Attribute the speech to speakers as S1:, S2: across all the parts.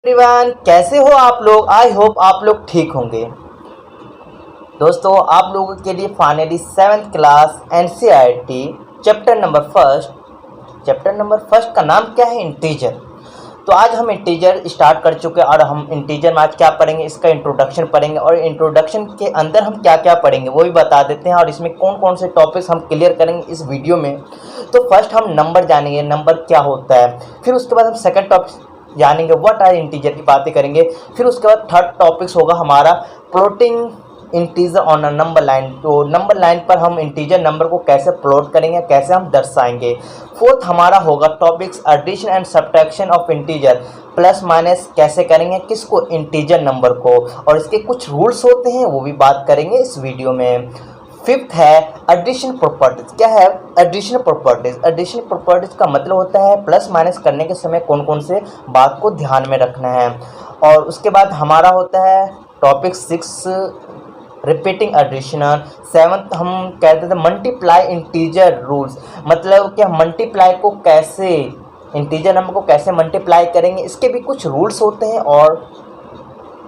S1: Everyone, कैसे हो आप लोग। आई होप आप लोग ठीक होंगे। दोस्तों, आप लोगों के लिए finally 7th class NCERT chapter number first का नाम क्या है? इंटीजर। तो आज हम इंटीजर स्टार्ट कर चुके हैं और हम इंटीजर में आज क्या पढ़ेंगे, इसका इंट्रोडक्शन पढ़ेंगे और इंट्रोडक्शन के अंदर हम क्या क्या पढ़ेंगे वो भी बता देते हैं और इसमें कौन कौन से टॉपिक्स हम क्लियर करेंगे इस वीडियो में। तो फर्स्ट हम नंबर जानेंगे, नंबर क्या होता है। फिर उसके बाद हम सेकंड टॉपिक जानेंगे, व्हाट आर इंटीजर की बातें करेंगे। फिर उसके बाद थर्ड टॉपिक्स होगा हमारा plotting integer on a number line. तो नंबर लाइन पर हम इंटीजर नंबर को कैसे प्लॉट करेंगे, कैसे हम दर्शाएंगे। फोर्थ हमारा होगा topics addition and subtraction of integer, plus minus कैसे करेंगे किसको, इंटीजर नंबर को, और इसके कुछ रूल्स होते हैं वो भी बात करेंगे इस वीडियो में। फिफ्थ है एडिशन प्रॉपर्टीज। क्या है एडिशन प्रॉपर्टीज? एडिशन प्रॉपर्टीज का मतलब होता है प्लस माइनस करने के समय कौन कौन से बात को ध्यान में रखना है। और उसके बाद हमारा होता है टॉपिक 6 रिपीटिंग एडिशन। 7th हम कहते थे मल्टीप्लाई इंटीजर रूल्स, मतलब कि हम मल्टीप्लाई को कैसे, इंटीजर नंबर को कैसे मल्टीप्लाई करेंगे, इसके भी कुछ रूल्स होते हैं। और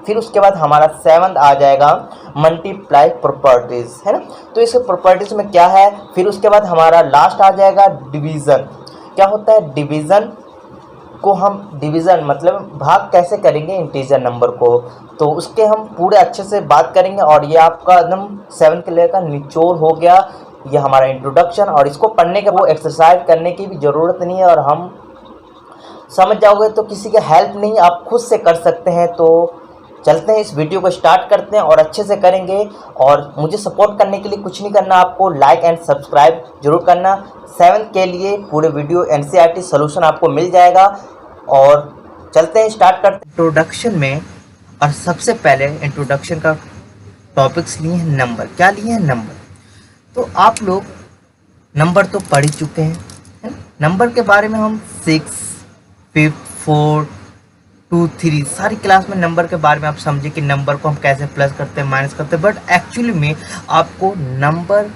S1: फिर उसके बाद हमारा 7th आ जाएगा मल्टीप्लाई प्रॉपर्टीज, है ना। तो इस प्रॉपर्टीज में क्या है। फिर उसके बाद हमारा लास्ट आ जाएगा डिवीज़न। क्या होता है डिवीज़न को, हम डिवीज़न मतलब भाग कैसे करेंगे इंटीजर नंबर को, तो उसके हम पूरे अच्छे से बात करेंगे। और ये आपका एकदम 7th क्लास का निचोड़ हो गया, ये हमारा इंट्रोडक्शन। और इसको पढ़ने के वो एक्सरसाइज करने की भी ज़रूरत नहीं है और हम समझ जाओगे, तो किसी का हेल्प नहीं, आप खुद से कर सकते हैं। तो चलते हैं, इस वीडियो को स्टार्ट करते हैं और अच्छे से करेंगे। और मुझे सपोर्ट करने के लिए कुछ नहीं करना, आपको लाइक एंड सब्सक्राइब जरूर करना। 7th के लिए पूरे वीडियो एनसीईआरटी सॉल्यूशन आपको मिल जाएगा। और चलते हैं, स्टार्ट करते हैं इंट्रोडक्शन में। और सबसे पहले इंट्रोडक्शन का टॉपिक्स लिए हैं नंबर। क्या लिए हैं? नंबर। तो आप लोग नंबर तो पढ़ ही चुके हैं, है ना। नंबर के बारे में हम 6, 5, 4, 2, 3 सारी क्लास में नंबर के बारे में आप समझे कि नंबर को हम कैसे प्लस करते हैं, माइनस करते हैं। बट एक्चुअली में आपको नंबर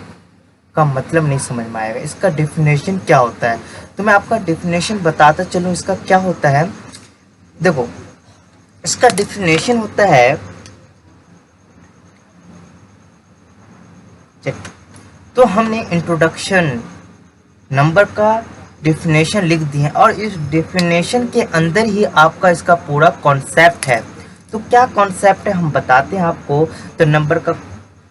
S1: का मतलब नहीं समझ में आएगा, इसका डेफिनेशन क्या होता है। तो मैं आपका डेफिनेशन बताता चलूँ इसका क्या होता है। देखो, इसका डेफिनेशन होता है, चेक। तो हमने इंट्रोडक्शन नंबर का डेफिनेशन लिख दी है और इस डेफिनेशन के अंदर ही आपका इसका पूरा कॉन्सेप्ट है। तो क्या कॉन्सेप्ट है हम बताते हैं आपको। तो नंबर का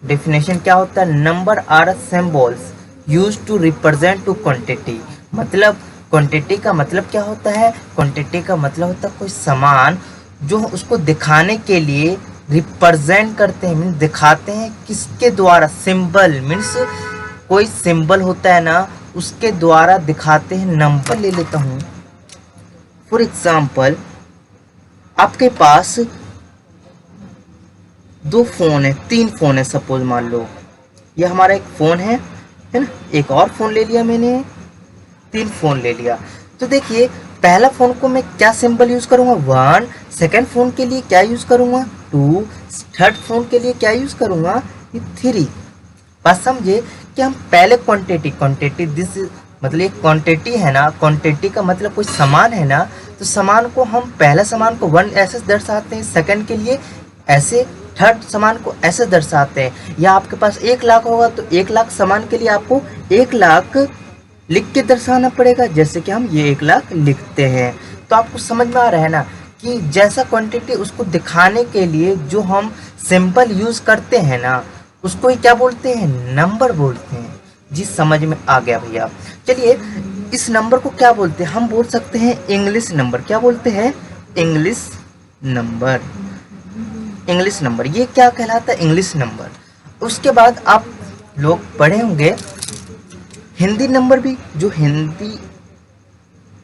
S1: डेफिनेशन क्या होता है, number are symbols used to represent to quantity. मतलब क्वांटिटी का मतलब क्या होता है, क्वांटिटी का मतलब होता है कोई सामान जो उसको दिखाने के लिए रिप्रेजेंट करते हैं, मीन्स दिखाते हैं किसके द्वारा, सिंबल मीन्स कोई सिंबल होता है ना, उसके द्वारा दिखाते हैं। नंबर ले लेता हूँ फॉर एग्जाम्पल, आपके पास 2 फोन है, 3 फोन है, सपोज मान लो ये हमारा एक फ़ोन है ना। एक और फ़ोन ले लिया मैंने, 3 फ़ोन ले लिया। तो देखिए, पहला फ़ोन को मैं क्या सिंबल यूज़ करूँगा, 1। सेकेंड फ़ोन के लिए क्या यूज़ करूँगा, 2। थर्ड फ़ोन के लिए क्या यूज़ करूँगा, 3। बात समझे कि हम पहले क्वांटिटी दिस मतलब एक क्वांटिटी है ना, क्वांटिटी का मतलब कोई सामान है ना, तो सामान को हम पहला सामान को 1 ऐसे दर्शाते हैं, सेकंड के लिए ऐसे, थर्ड सामान को ऐसे दर्शाते हैं। या आपके पास 1 लाख होगा तो 1 लाख सामान के लिए आपको 1 लाख लिख के दर्शाना पड़ेगा, जैसे कि हम ये 1 लाख लिखते हैं। तो आपको समझ में आ रहा है ना कि जैसा क्वांटिटी उसको दिखाने के लिए जो हम सिंबल यूज़ करते हैं ना, उसको ही क्या बोलते हैं, नंबर बोलते हैं। जी समझ में आ गया भैया। चलिए, इस नंबर को क्या बोलते हैं, हम बोल सकते हैं इंग्लिश नंबर। क्या बोलते हैं, इंग्लिश नंबर। इंग्लिश नंबर ये क्या कहलाता है, इंग्लिश नंबर। उसके बाद आप लोग पढ़े होंगे हिंदी नंबर भी, जो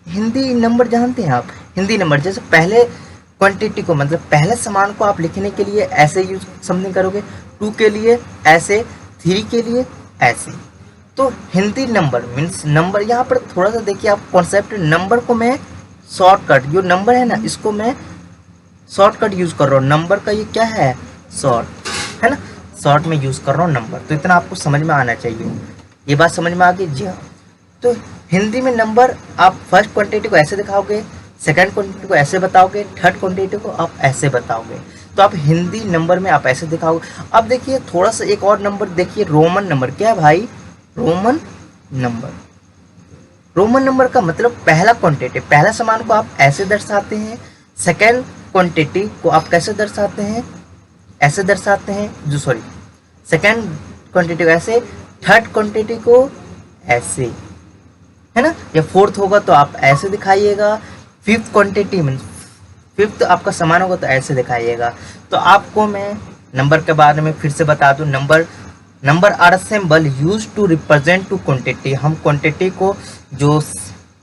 S1: हिंदी नंबर जानते हैं आप। हिंदी नंबर जैसे पहले क्वांटिटी को मतलब पहले सामान को आप लिखने के लिए ऐसे यूज समथिंग करोगे, 2 के लिए ऐसे, 3 के लिए ऐसे। तो हिंदी नंबर मीन्स नंबर, यहाँ पर थोड़ा सा देखिए आप कॉन्सेप्ट। नंबर को मैं शॉर्टकट, जो नंबर है ना इसको मैं शॉर्टकट यूज़ कर रहा हूँ। नंबर का ये क्या है, शॉर्ट है ना, शॉर्ट में यूज़ कर रहा हूँ नंबर। तो इतना आपको समझ में आना चाहिए। ये बात समझ में आ गई जी हाँ। तो हिंदी में नंबर आप फर्स्ट क्वांटिटी को ऐसे दिखाओगे, सेकंड क्वांटिटी को ऐसे बताओगे, थर्ड क्वांटिटी को आप ऐसे बताओगे। तो आप हिंदी नंबर में आप ऐसे दिखाओगे। अब देखिए थोड़ा सा एक और नंबर देखिए, रोमन नंबर। क्या है भाई? Roman number. रोमन नंबर का मतलब पहला क्वांटिटी, पहला समान को आप ऐसे दर्शाते हैं, सेकंड क्वांटिटी को आप कैसे दर्शाते हैं? ऐसे दर्शाते हैं, जो सॉरी सेकंड क्वांटिटी को ऐसे, थर्ड क्वांटिटी को ऐसे, है ना। या फोर्थ होगा तो आप ऐसे दिखाइएगा, फिफ्थ क्वांटिटी मीन फिफ्थ आपका समान होगा तो ऐसे दिखाइएगा। तो आपको मैं नंबर के बारे में फिर से बता दूं, number are a symbol use to represent to quantity. हम क्वांटिटी को, जो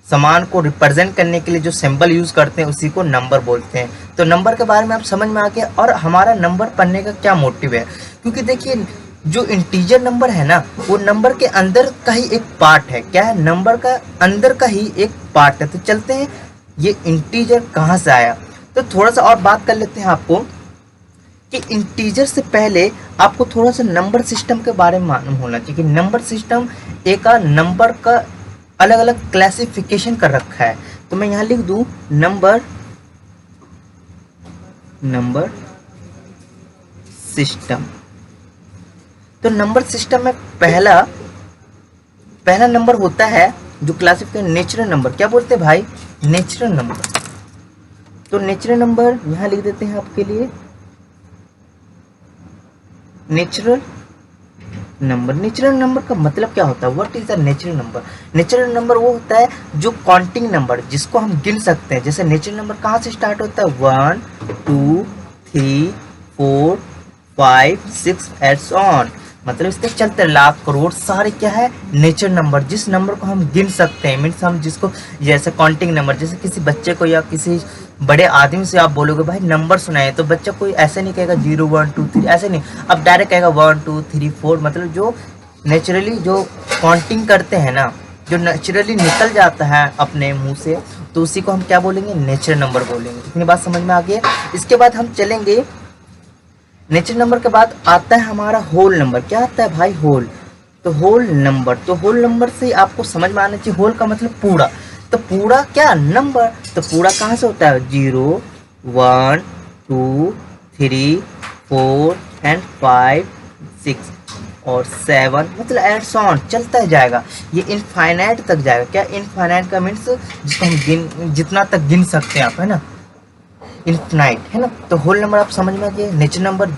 S1: समान को रिप्रेजेंट करने के लिए जो सिंबल यूज करते हैं उसी को नंबर बोलते हैं। तो नंबर के बारे में आप समझ में आ गया। और हमारा नंबर पढ़ने का क्या मोटिव है, क्योंकि देखिए जो इंटीजर नंबर है ना, वो नंबर के अंदर का ही एक पार्ट है। क्या है? नंबर का अंदर का ही एक पार्ट है। तो चलते हैं ये इंटीजर कहाँ से आया, तो थोड़ा सा और बात कर लेते हैं आपको कि इंटीजर से पहले आपको थोड़ा सा नंबर सिस्टम के बारे में मालूम होना चाहिए कि नंबर सिस्टम एक नंबर का अलग अलग क्लासिफिकेशन कर रखा है। तो मैं यहाँ लिख दूं नंबर सिस्टम। तो नंबर सिस्टम में पहला नंबर होता है जो क्लासिफिकेशन नेचुरल नंबर। क्या बोलते हैं भाई? Natural number. तो नेचुरल नंबर यहां लिख देते हैं आपके लिए, नेचुरल नंबर। नेचुरल नंबर का मतलब क्या होता है? What is the natural number? Natural number वो होता है जो काउंटिंग नंबर, जिसको हम गिन सकते हैं। जैसे नेचुरल नंबर कहाँ से स्टार्ट होता है? 1 2 3 4 5 6 एंड सो ऑन। मतलब इसके चलते लाख करोड़ सारे क्या है? नेचुरल नंबर, जिस नंबर को हम गिन सकते हैं। मीन्स हम जिसको, जैसे काउंटिंग नंबर, जैसे किसी बच्चे को या किसी बड़े आदमी से आप बोलोगे भाई नंबर सुनाए, तो बच्चा कोई ऐसे नहीं कहेगा 0 1 2 3, ऐसे नहीं, अब डायरेक्ट कहेगा 1 2 3 4। मतलब जो नेचुरली जो काउंटिंग करते हैं ना, जो नेचुरली निकल जाता है अपने मुंह से, तो उसी को हम क्या बोलेंगे? नेचुरल नंबर बोलेंगे। इतनी बात समझ में आ गई। इसके बाद हम चलेंगे, नेचुरल नंबर के बाद आता है हमारा होल नंबर। क्या आता है भाई? होल। तो होल नंबर, तो होल नंबर से आपको समझ में आना चाहिए, होल का मतलब पूरा। तो पूरा क्या? नंबर। तो पूरा कहाँ से होता है? 0 1 2 3 4 एंड 5 6 और 7, मतलब एंड सो ऑन, चलता ही जाएगा। ये इनफाइनाइट तक जाएगा। क्या इनफाइनाइट का मीन्स? जिसको हम जितना तक गिन सकते हैं आप, है ना, इनफाइनाइट, है ना। तो होल नंबर आप समझ में आ गए। नेचुरल नंबर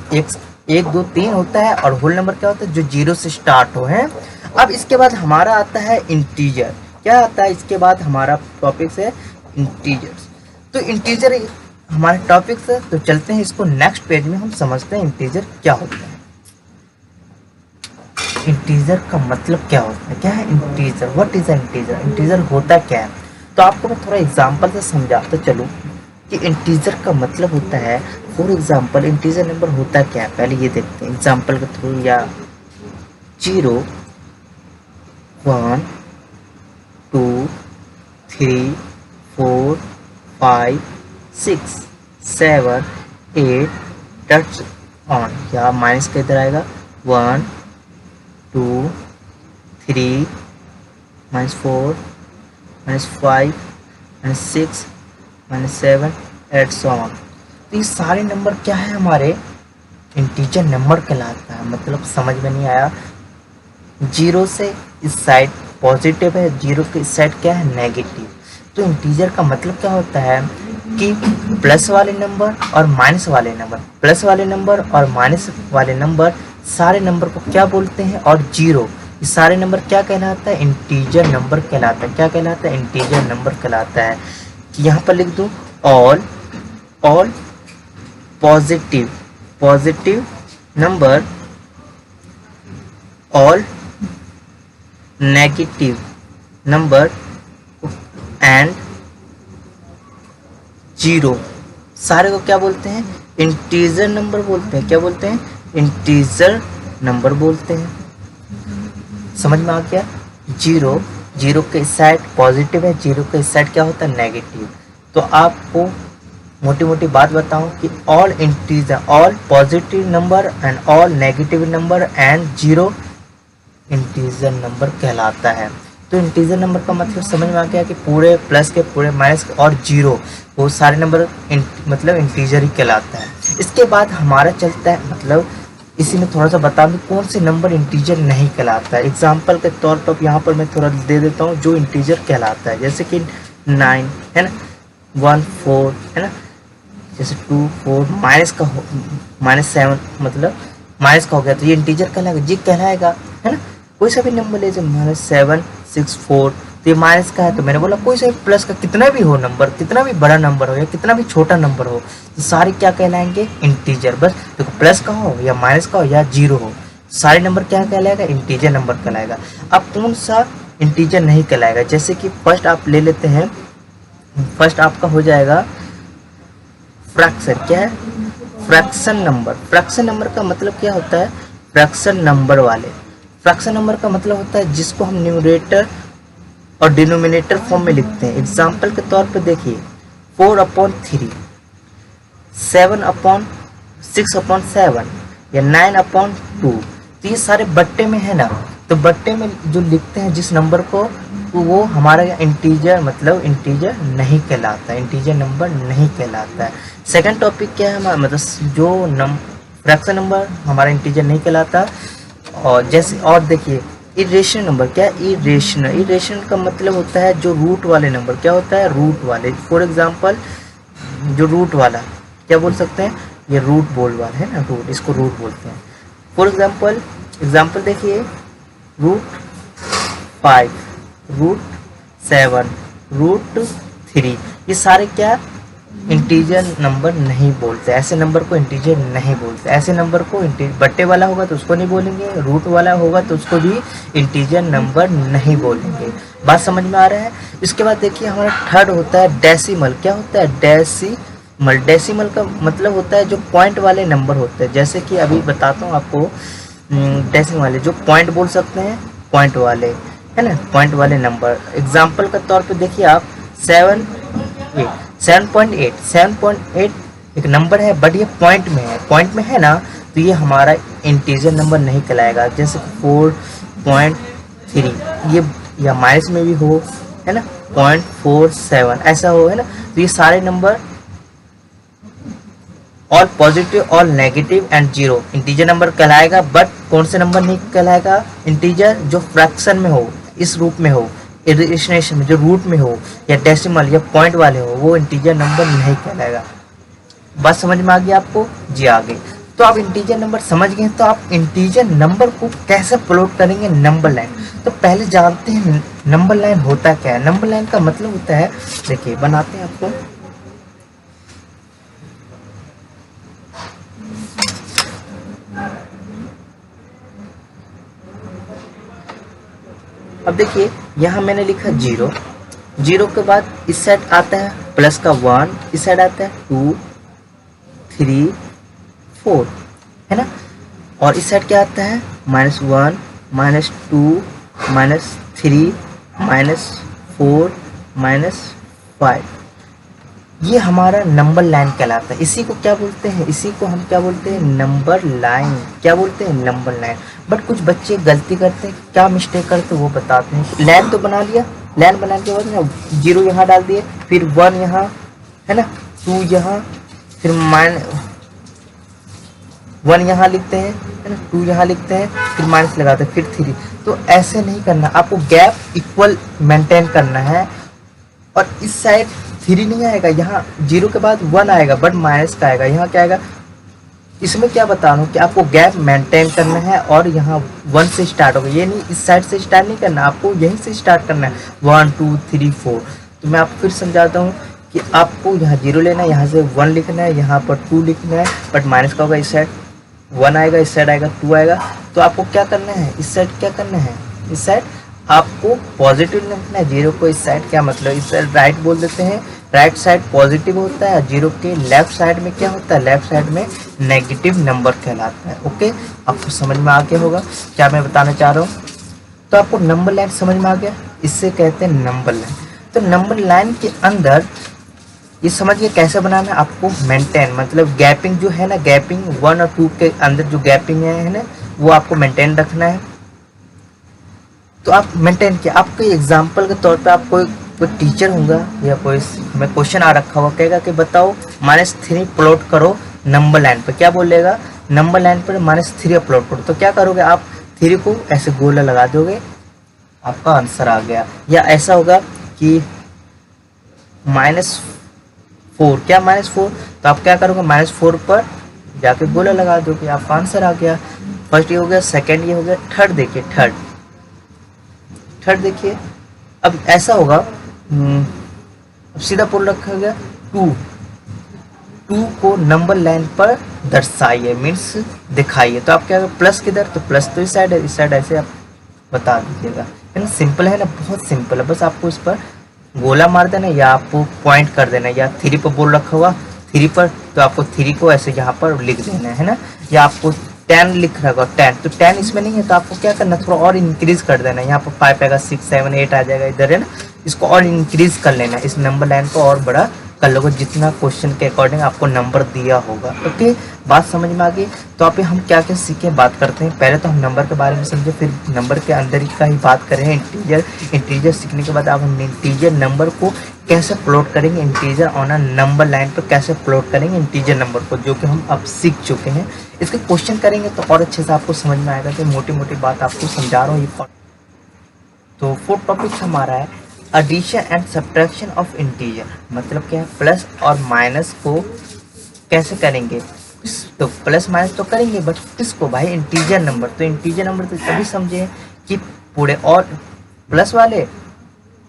S1: 1 2 3 होता है, और होल नंबर क्या होता है? जो 0 से स्टार्ट हो, है। अब इसके बाद हमारा आता है इंटीजर। क्या आता है इसके बाद? हमारा टॉपिक है इंटीजर्स। तो इंटीजर हमारे टॉपिक से, तो चलते हैं इसको नेक्स्ट पेज में हम समझते हैं इंटीजर क्या होता है। इंटीजर का मतलब क्या होता है? क्या है integer? What is integer? Integer होता क्या है? तो आपको मैं थोड़ा एग्जांपल से समझाता चलूँ कि इंटीजर का मतलब होता है, फॉर एग्जांपल इंटीजर नंबर होता क्या है, पहले ये देखते हैं एग्जांपल के थ्रू। या 0 1 2 3 4 5 6 7 8 टच ऑन। या माइनस का इधर आएगा 1 2 3 -4 -5 -6 -7 एंड सो ऑन। तो ये सारे नंबर क्या है? हमारे इंटीजर नंबर कहलाता है। मतलब समझ में नहीं आया? 0 से इस साइड पॉजिटिव है, 0 के इस साइड क्या है? नेगेटिव। तो इंटीजर का मतलब क्या होता है कि प्लस वाले नंबर और माइनस वाले नंबर, प्लस वाले नंबर और माइनस वाले नंबर, सारे नंबर को क्या बोलते हैं? और 0, ये सारे नंबर क्या कहलाता है? इंटीजर नंबर कहलाता है। क्या कहलाता है? इंटीजर नंबर कहलाता है। कि यहाँ पर लिख दूँ all positive number, all negative number and 0, सारे को क्या बोलते हैं? इंटीजर नंबर बोलते हैं। क्या बोलते हैं? इंटीजर नंबर बोलते हैं। समझ में आ गया? 0 के साइड पॉजिटिव है, 0 के साइड क्या होता है? नेगेटिव। तो आपको मोटी मोटी बात बताऊं कि all integer, all positive number and all negative number and 0 integer number कहलाता है। तो इंटीजर नंबर का मतलब समझ में आ गया कि पूरे प्लस के, पूरे माइनस के और जीरो, वो सारे नंबर मतलब इंटीजर ही कहलाता है। इसके बाद हमारा चलता है, मतलब इसी में थोड़ा सा बता दूँ कौन से नंबर इंटीजर नहीं कहलाता है। एग्जाम्पल के तौर पर यहाँ पर मैं थोड़ा दे देता हूँ जो इंटीजर कहलाता है, जैसे कि 9 है ना, 1 4 है ना, जैसे 2 4, माइनस का -7 मतलब माइनस का हो गया तो ये इंटीजर कहलाएगा, जी कहलाएगा, है ना। कोई सा भी नंबर ले, -7 6 4, तो ये माइनस का है, तो मैंने बोला कोई सा भी प्लस का कितना भी हो नंबर, कितना भी बड़ा नंबर हो या कितना भी छोटा नंबर हो, तो सारे क्या कहलाएंगे, इंटीजर। बस तो प्लस का हो या माइनस का हो या जीरो हो, सारे नंबर क्या कहलाएगा, इंटीजर नंबर कहलाएगा। अब कौन सा इंटीजर नहीं कहलाएगा, जैसे कि फर्स्ट आप ले लेते हैं, फर्स्ट आपका हो जाएगा फ्रैक्शन। क्या है, फ्रैक्शन नंबर। फ्रैक्शन नंबर का मतलब क्या होता है, फ्रैक्शन नंबर वाले। फ्रैक्शन नंबर का मतलब होता है जिसको हम न्यूमरेटर और डिनोमिनेटर फॉर्म में लिखते हैं। एग्जाम्पल के तौर पर देखिए 4/3, 7/6/7 या 9/2, तो ये सारे बट्टे में है ना, तो बट्टे में जो लिखते हैं जिस नंबर को, तो वो हमारा इंटीजर मतलब इंटीजर नहीं कहलाता है, इंटीजर नंबर नहीं कहलाता है। सेकंड टॉपिक क्या है हमारा, मतलब जो फ्रैक्शन नंबर हमारा इंटीजर नहीं कहलाता। और जैसे और देखिए इरेशनल नंबर। क्या इरेशनल, इरेशनल का मतलब होता है जो रूट वाले नंबर। क्या होता है, रूट वाले। फॉर एग्जांपल जो रूट वाला क्या बोल सकते हैं, ये रूट बोल वाला है ना, रूट, इसको रूट बोलते हैं। फॉर एग्जांपल देखिए √5, √7, √3, ये सारे क्या इंटीजर नंबर नहीं बोलते, ऐसे नंबर को इंटीजर नहीं बोलते। ऐसे नंबर को बट्टे वाला होगा तो उसको नहीं बोलेंगे, रूट वाला होगा तो उसको भी इंटीजर नंबर नहीं बोलेंगे। बात समझ में आ रहा है। इसके बाद देखिए हमारा थर्ड होता है डेसिमल। क्या होता है, डेसिमल। डेसिमल का मतलब होता है जो पॉइंट वाले नंबर होते हैं, जैसे कि अभी बताता हूँ आपको। डेसिमल वाले जो पॉइंट बोल सकते हैं, पॉइंट वाले है ना, पॉइंट वाले नंबर। एग्जाम्पल के तौर पे देखिए आप 7.8 एक नंबर है, बट ये पॉइंट में है, पॉइंट में है ना, तो ये हमारा इंटीजर नंबर नहीं कहलाएगा। जैसे 4.3 ये या माइनस में भी हो, है ना, 0.47 ऐसा हो, है ना, तो ये सारे number all positive, all negative and zero integer number कहलाएगा। बट कौन से नंबर नहीं कहलाएगा, इंटीजर जो फ्रैक्शन में हो, इस रूप में हो, इरेशनल में जो रूट में हो या डेसिमल या पॉइंट वाले हो, वो इंटीजर नंबर नहीं कहलाएगा। बात समझ में आ गई आपको, जी आ गई। तो आप इंटीजर नंबर समझ गए, तो आप इंटीजर नंबर को कैसे प्लॉट करेंगे, नंबर लाइन। तो पहले जानते हैं नंबर लाइन होता क्या है। नंबर लाइन का मतलब होता है, देखिए बनाते हैं आपको। अब देखिए यहाँ मैंने लिखा 0, 0 के बाद इस साइड आता है प्लस का 1, इस साइड आता है 2 3 4, है ना, और इस साइड क्या आता है -1 -2 -3 -4 -5। ये हमारा नंबर लाइन कहलाता है। इसी को क्या बोलते हैं, इसी को हम क्या बोलते हैं, नंबर लाइन। क्या बोलते हैं, नंबर लाइन। बट कुछ बच्चे गलती करते हैं, क्या मिस्टेक करते हैं वो बताते हैं। लाइन तो बना लिया, लाइन बनाने के बाद ना 0 यहाँ डाल दिए, फिर 1 यहाँ, है ना, 2 यहाँ, फिर -1 यहाँ लिखते हैं, है ना, 2 यहाँ लिखते हैं, फिर माइनस लगाते हैं, फिर 3। तो ऐसे नहीं करना, आपको गैप इक्वल मेंटेन करना है। और इस साइड 3 नहीं आएगा, यहाँ 0 के बाद 1 आएगा, बट माइनस का आएगा। यहाँ क्या आएगा, इसमें क्या बता रहा हूँ कि आपको गैप मेंटेन करना है, और यहाँ 1 से स्टार्ट होगा। ये नहीं इस साइड से स्टार्ट नहीं करना, आपको यहीं से स्टार्ट करना है, 1 2 3 4। तो मैं आपको फिर समझाता हूँ कि आपको यहाँ 0 लेना है, यहाँ से 1 लिखना है, यहाँ पर 2 लिखना है, बट माइनस का होगा, इस साइड 1 आएगा, इस साइड आएगा 2 आएगा। तो आपको क्या करना है, इस साइड क्या करना है, इस साइड आपको पॉजिटिव लिखना है। 0 को इस साइड क्या मतलब, इस साइड राइट बोल देते हैं, राइट साइड पॉजिटिव होता है, 0 के लेफ्ट साइड में क्या होता है, लेफ्ट साइड में नेगेटिव नंबर कहलाता है। ओके, आपको समझ में आ गया होगा क्या मैं बताना चाह रहा हूँ। तो आपको नंबर लाइन समझ में आ गया, इससे कहते हैं नंबर लाइन। तो नंबर लाइन के अंदर ये समझिए कैसे बनाना है आपको, मेंटेन मतलब गैपिंग जो है ना, गैपिंग 1 और 2 के अंदर जो गैपिंग है ना, वो आपको मेंटेन रखना है। तो आप मेंटेन किया। आपके एग्जाम्पल के तौर पे आप कोई टीचर होगा या कोई हमें क्वेश्चन आ रखा हुआ, कहेगा कि बताओ -3 प्लॉट करो नंबर लाइन पर। क्या बोलेगा? नंबर लाइन पर -3 अपलोड करो। तो क्या करोगे आप? 3 को ऐसे गोला लगा दोगे, आपका आंसर आ गया। या ऐसा होगा कि -4, क्या -4, तो आप क्या करोगे? -4 पर जाके गोला लगा दोगे, आपका आंसर आ गया। फर्स्ट ये हो गया, सेकंड ये हो गया, थर्ड देखिए, थर्ड देखिए। अब ऐसा होगा, अब सीधा पुल रखा गया 2 को नंबर लाइन पर दर्शाइए, मीन्स दिखाइए। तो आप क्या करोगे? प्लस किधर? तो प्लस तो इस साइड है, इस साइड ऐसे आप बता दीजिएगा। है ना, सिंपल है ना, बहुत सिंपल है। बस आपको इस पर गोला मार देना या आपको पॉइंट कर देना, या 3 पर बोल रखा हुआ 3 पर, तो आपको 3 को ऐसे यहाँ पर लिख देना है ना। या आपको 10 लिख रखा होगा 10, तो 10 इसमें नहीं है, तो आपको क्या करना, थोड़ा और इंक्रीज कर देना। यहाँ पर 5 आएगा, 6, 7, 8 आ जाएगा इधर, है ना। इसको और इंक्रीज कर लेना, इस नंबर लाइन को और बड़ा कर लोगे जितना क्वेश्चन के अकॉर्डिंग आपको नंबर दिया होगा। ओके, बात समझ में आ गई। तो आप हम क्या क्या सीखे, बात करते हैं। पहले तो हम नंबर के बारे में समझे, फिर नंबर के अंदर ही का ही बात करें। इंटीजर सीखने के बाद आप हम इंटीजर नंबर को कैसे प्लॉट करेंगे, integer on a number line पर कैसे प्लॉट करेंगे इंटीजर नंबर को, जो कि हम अब सीख चुके हैं। इसके क्वेश्चन करेंगे तो और अच्छे से आपको समझ में आएगा। तो मोटी मोटी बात आपको समझा रहा हूँ ये। तो फोर्थ टॉपिक हमारा है addition and subtraction of integer. मतलब क्या है? प्लस और माइनस को कैसे करेंगे? तो प्लस माइनस तो करेंगे, बट किसको भाई? Integer number. तो इंटीजर नंबर तो तभी समझे कि पूरे और प्लस वाले,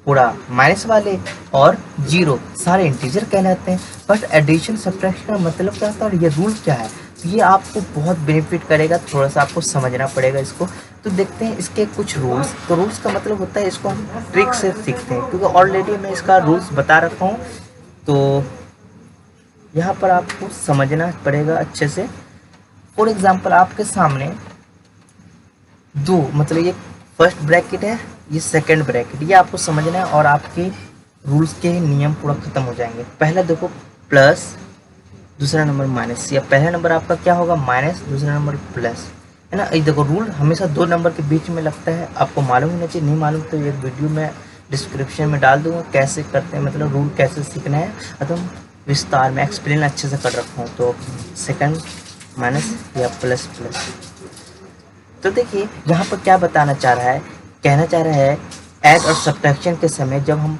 S1: पूरा माइनस वाले और जीरो सारे इंटीजर कहलाते हैं। बट एडिशन सब्ट्रैक्शन का मतलब क्या होता है और ये रूल क्या है? तो ये आपको बहुत बेनिफिट करेगा, थोड़ा सा आपको समझना पड़ेगा इसको। तो देखते हैं इसके कुछ रूल्स। तो रूल्स का मतलब होता है, इसको हम ट्रिक से सीखते हैं, क्योंकि ऑलरेडी मैं इसका रूल्स बता रखा हूँ। तो यहाँ पर आपको समझना पड़ेगा अच्छे से। फॉर एग्जाम्पल आपके सामने दो, मतलब ये फर्स्ट ब्रैकेट है, ये सेकंड ब्रैकेट, ये आपको समझना है और आपके रूल्स के नियम पूरा खत्म हो जाएंगे। पहला देखो प्लस, दूसरा नंबर माइनस, या पहला नंबर आपका क्या होगा? माइनस, दूसरा नंबर प्लस, है ना। ये देखो रूल हमेशा 2 नंबर के बीच में लगता है। आपको मालूम होना चाहिए, नहीं मालूम तो ये वीडियो में डिस्क्रिप्शन में डाल दूंगा कैसे करते हैं, मतलब रूल कैसे सीखना है, एकदम विस्तार में एक्सप्लेन अच्छे से कर रखा हूँ। तो सेकंड माइनस या प्लस प्लस। तो देखिए यहाँ पर क्या बताना चाह रहा है, कहना चाह रहा है ऐड और सब्ट्रैक्शन के समय, जब हम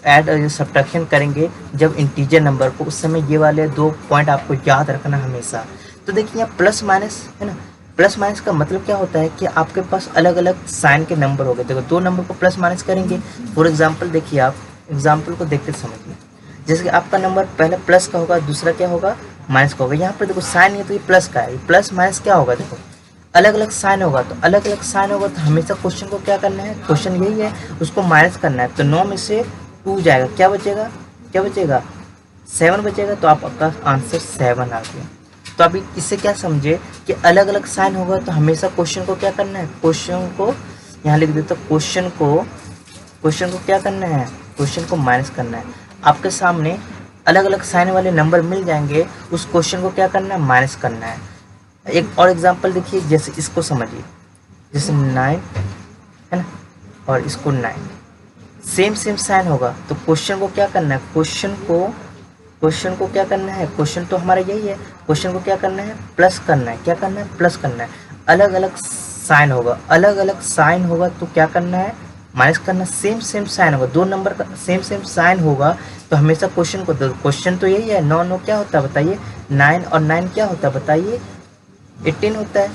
S1: ऐड और सब्ट्रैक्शन करेंगे जब इंटीजर नंबर को, उस समय ये वाले 2 पॉइंट आपको याद रखना हमेशा। तो देखिए यहाँ प्लस माइनस है ना, प्लस माइनस का मतलब क्या होता है कि आपके पास अलग अलग साइन के नंबर हो गए। देखो 2 नंबर को प्लस माइनस करेंगे। फॉर एग्जाम्पल देखिए, आप एग्जाम्पल को देखते समझिए। जैसे कि आपका नंबर पहले प्लस का होगा, दूसरा क्या होगा? माइनस का होगा। यहाँ पर देखो साइन है तो ये प्लस का है, प्लस माइनस क्या होगा? देखो अलग अलग साइन होगा, तो अलग अलग साइन होगा तो हमेशा क्वेश्चन को क्या करना है? क्वेश्चन यही है, उसको माइनस करना है। तो 9 में से 2 जाएगा, क्या बचेगा? क्या बचेगा? 7 बचेगा। तो आपका आंसर 7 आ गया। तो अभी इससे क्या समझे कि अलग अलग साइन होगा तो हमेशा क्वेश्चन को क्या करना है? क्वेश्चन को यहाँ लिख देता, क्वेश्चन को क्या करना है? क्वेश्चन को माइनस करना है। आपके सामने अलग अलग साइन वाले नंबर मिल जाएंगे, उस क्वेश्चन को क्या करना है? माइनस करना है। एक और एग्जांपल देखिए, जैसे इसको समझिए, जैसे 9 है ना, और इसको 9, सेम साइन होगा तो क्वेश्चन को क्या करना है? क्वेश्चन को क्या करना है? क्वेश्चन तो हमारा यही है, क्वेश्चन को क्या करना है? प्लस करना है। क्या करना है? प्लस करना है। अलग अलग साइन होगा तो क्या करना है? माइनस करना। सेम साइन होगा, 2 नंबर का सेम साइन होगा तो हमेशा क्वेश्चन को, क्वेश्चन तो यही है, 9 क्या होता है बताइए? 9 और 9 क्या होता है बताइए? 18 होता है,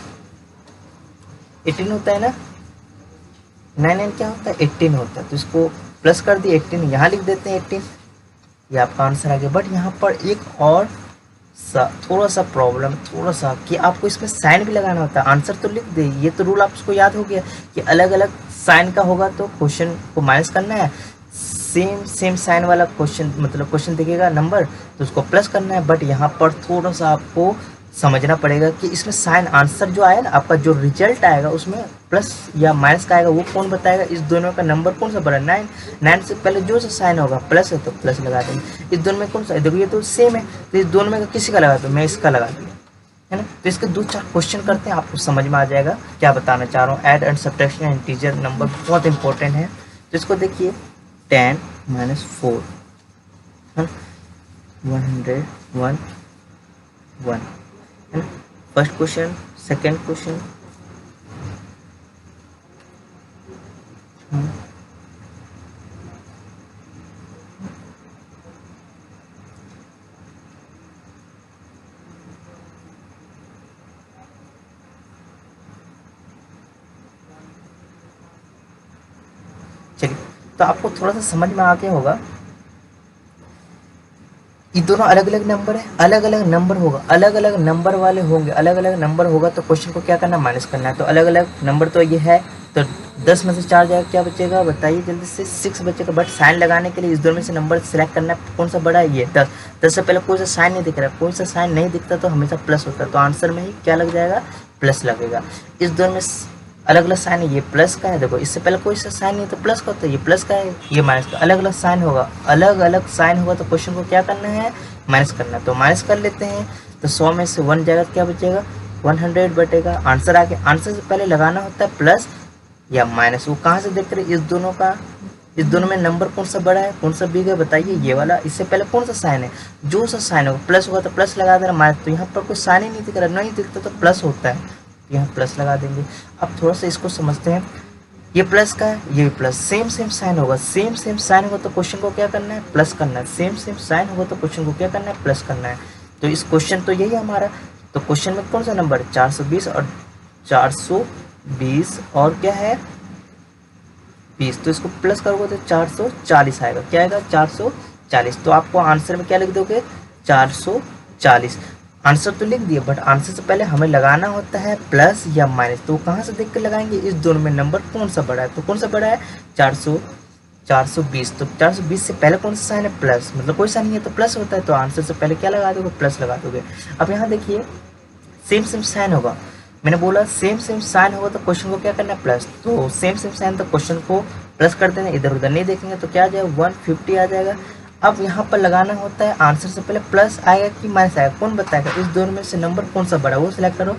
S1: 18 होता है ना। 9 क्या होता है? 18 होता है। तो इसको प्लस कर दिए, 18 यहाँ लिख देते हैं 18, ये आपका आंसर आ गया। बट यहाँ पर एक और थोड़ा सा प्रॉब्लम, कि आपको इसमें साइन भी लगाना होता है। आंसर तो लिख दे, ये तो रूल आपको याद हो गया कि अलग अलग साइन का होगा तो क्वेश्चन को माइनस करना है। सेम साइन वाला क्वेश्चन, मतलब क्वेश्चन दिखेगा नंबर, तो उसको प्लस करना है। बट यहाँ पर थोड़ा सा आपको समझना पड़ेगा कि इसमें साइन, आंसर जो आया ना आपका, जो रिजल्ट आएगा उसमें प्लस या माइनस का आएगा, वो कौन बताएगा? इस दोनों का नंबर कौन सा बड़ा? 9 से पहले जो सा साइन होगा प्लस है तो प्लस लगा देंगे। इस दोनों में कौन सा? देखो ये तो सेम है, तो इस दोनों में किसी का लगा दो, मैं इसका लगा दिया, है ना। तो इसके 2-4 क्वेश्चन करते हैं, आपको समझ में आ जाएगा क्या बताना चाह रहा हूँ। Add and subtraction integer number बहुत इंपॉर्टेंट है। तो इसको देखिए 10 - 4 है ना, 100 1 1 है ना। फर्स्ट क्वेश्चन, सेकेंड क्वेश्चन, चलिए। तो आपको थोड़ा सा समझ में आ गया होगा, ये दोनों अलग अलग नंबर है, अलग अलग नंबर होगा, अलग अलग नंबर वाले होंगे, अलग अलग नंबर होगा तो क्वेश्चन को क्या करना है, माइनस करना है। तो अलग अलग नंबर तो ये है, तो 10 में से 4 जाएगा, क्या बचेगा बताइए जल्दी से, 6 बचेगा। बट साइन लगाने के लिए इस दोनों में से नंबर सेलेक्ट करना है, कौन सा बड़ा है, ये 10। 10 से पहले कोई सा साइन नहीं दिख रहा, कोई सा साइन नहीं दिखता तो हमेशा प्लस होता है, तो आंसर में ही क्या लग जाएगा, प्लस लगेगा। इस दोनों में अलग अलग साइन है, ये प्लस का है, देखो इससे पहले कोई सा साइन नहीं तो प्लस का होता है, ये प्लस का है, ये माइनस का। अलग अलग साइन होगा, अलग अलग साइन होगा तो क्वेश्चन को क्या करना है, माइनस करना है। तो माइनस कर लेते हैं, तो 100 में से 1 जाएगा, क्या बचेगा, 100 बटेगा। आंसर आ गया। आंसर से पहले लगाना होता है प्लस या माइनस, वो कहाँ से देख रहे हैं, इस दोनों का, इस दोनों में नंबर कौन सा बड़ा है, कौन सा बिग है, बताइए ये वाला। इससे पहले कौन सा साइन है, जो सा साइन होगा प्लस होगा तो प्लस लगा देना, माइनस तो यहाँ पर कोई साइन ही नहीं दिख रहा, नहीं दिखता तो प्लस होता है, यहाँ प्लस लगा देंगे। अब थोड़ा सा इसको समझते हैं, ये प्लस का है, ये भी प्लस, सेम सेम साइन होगा, सेम सेम साइन होगा तो क्वेश्चन को क्या करना है, प्लस करना है। सेम सेम साइन होगा तो क्वेश्चन को क्या करना है, प्लस करना है। तो इस क्वेश्चन तो यही है हमारा। तो क्वेश्चन में कौन सा नंबर है, 420 और 420 और क्या है 20, तो इसको प्लस करोगे तो 440 आएगा, क्या आएगा 440। तो आपको आंसर में क्या लिख दोगे, 440। आंसर तो लिख दिए, बट आंसर से पहले हमें लगाना होता है प्लस या माइनस। तो कहाँ से देख कर लगाएंगे, इस दोनों में नंबर कौन सा बड़ा है, तो कौन सा बड़ा है, 420। तो 420 से पहले कौन सा साइन है, प्लस, मतलब कोई साइन नहीं है तो प्लस होता है, तो आंसर से पहले क्या लगा दोगे, प्लस लगा दोगे। अब यहाँ देखिए सेम सेम साइन होगा, मैंने बोला सेम सेम साइन होगा तो क्वेश्चन को क्या करना है, प्लस। तो सेम सेम साइन तो क्वेश्चन को प्लस कर देना, इधर उधर नहीं देखेंगे तो क्या आ जाएगा, 150 आ जाएगा। अब यहाँ पर लगाना होता है, आंसर से पहले प्लस आएगा कि माइनस आएगा, कौन बताएगा, इस दोनों में से नंबर कौन सा बड़ा है वो सिलेक्ट करो।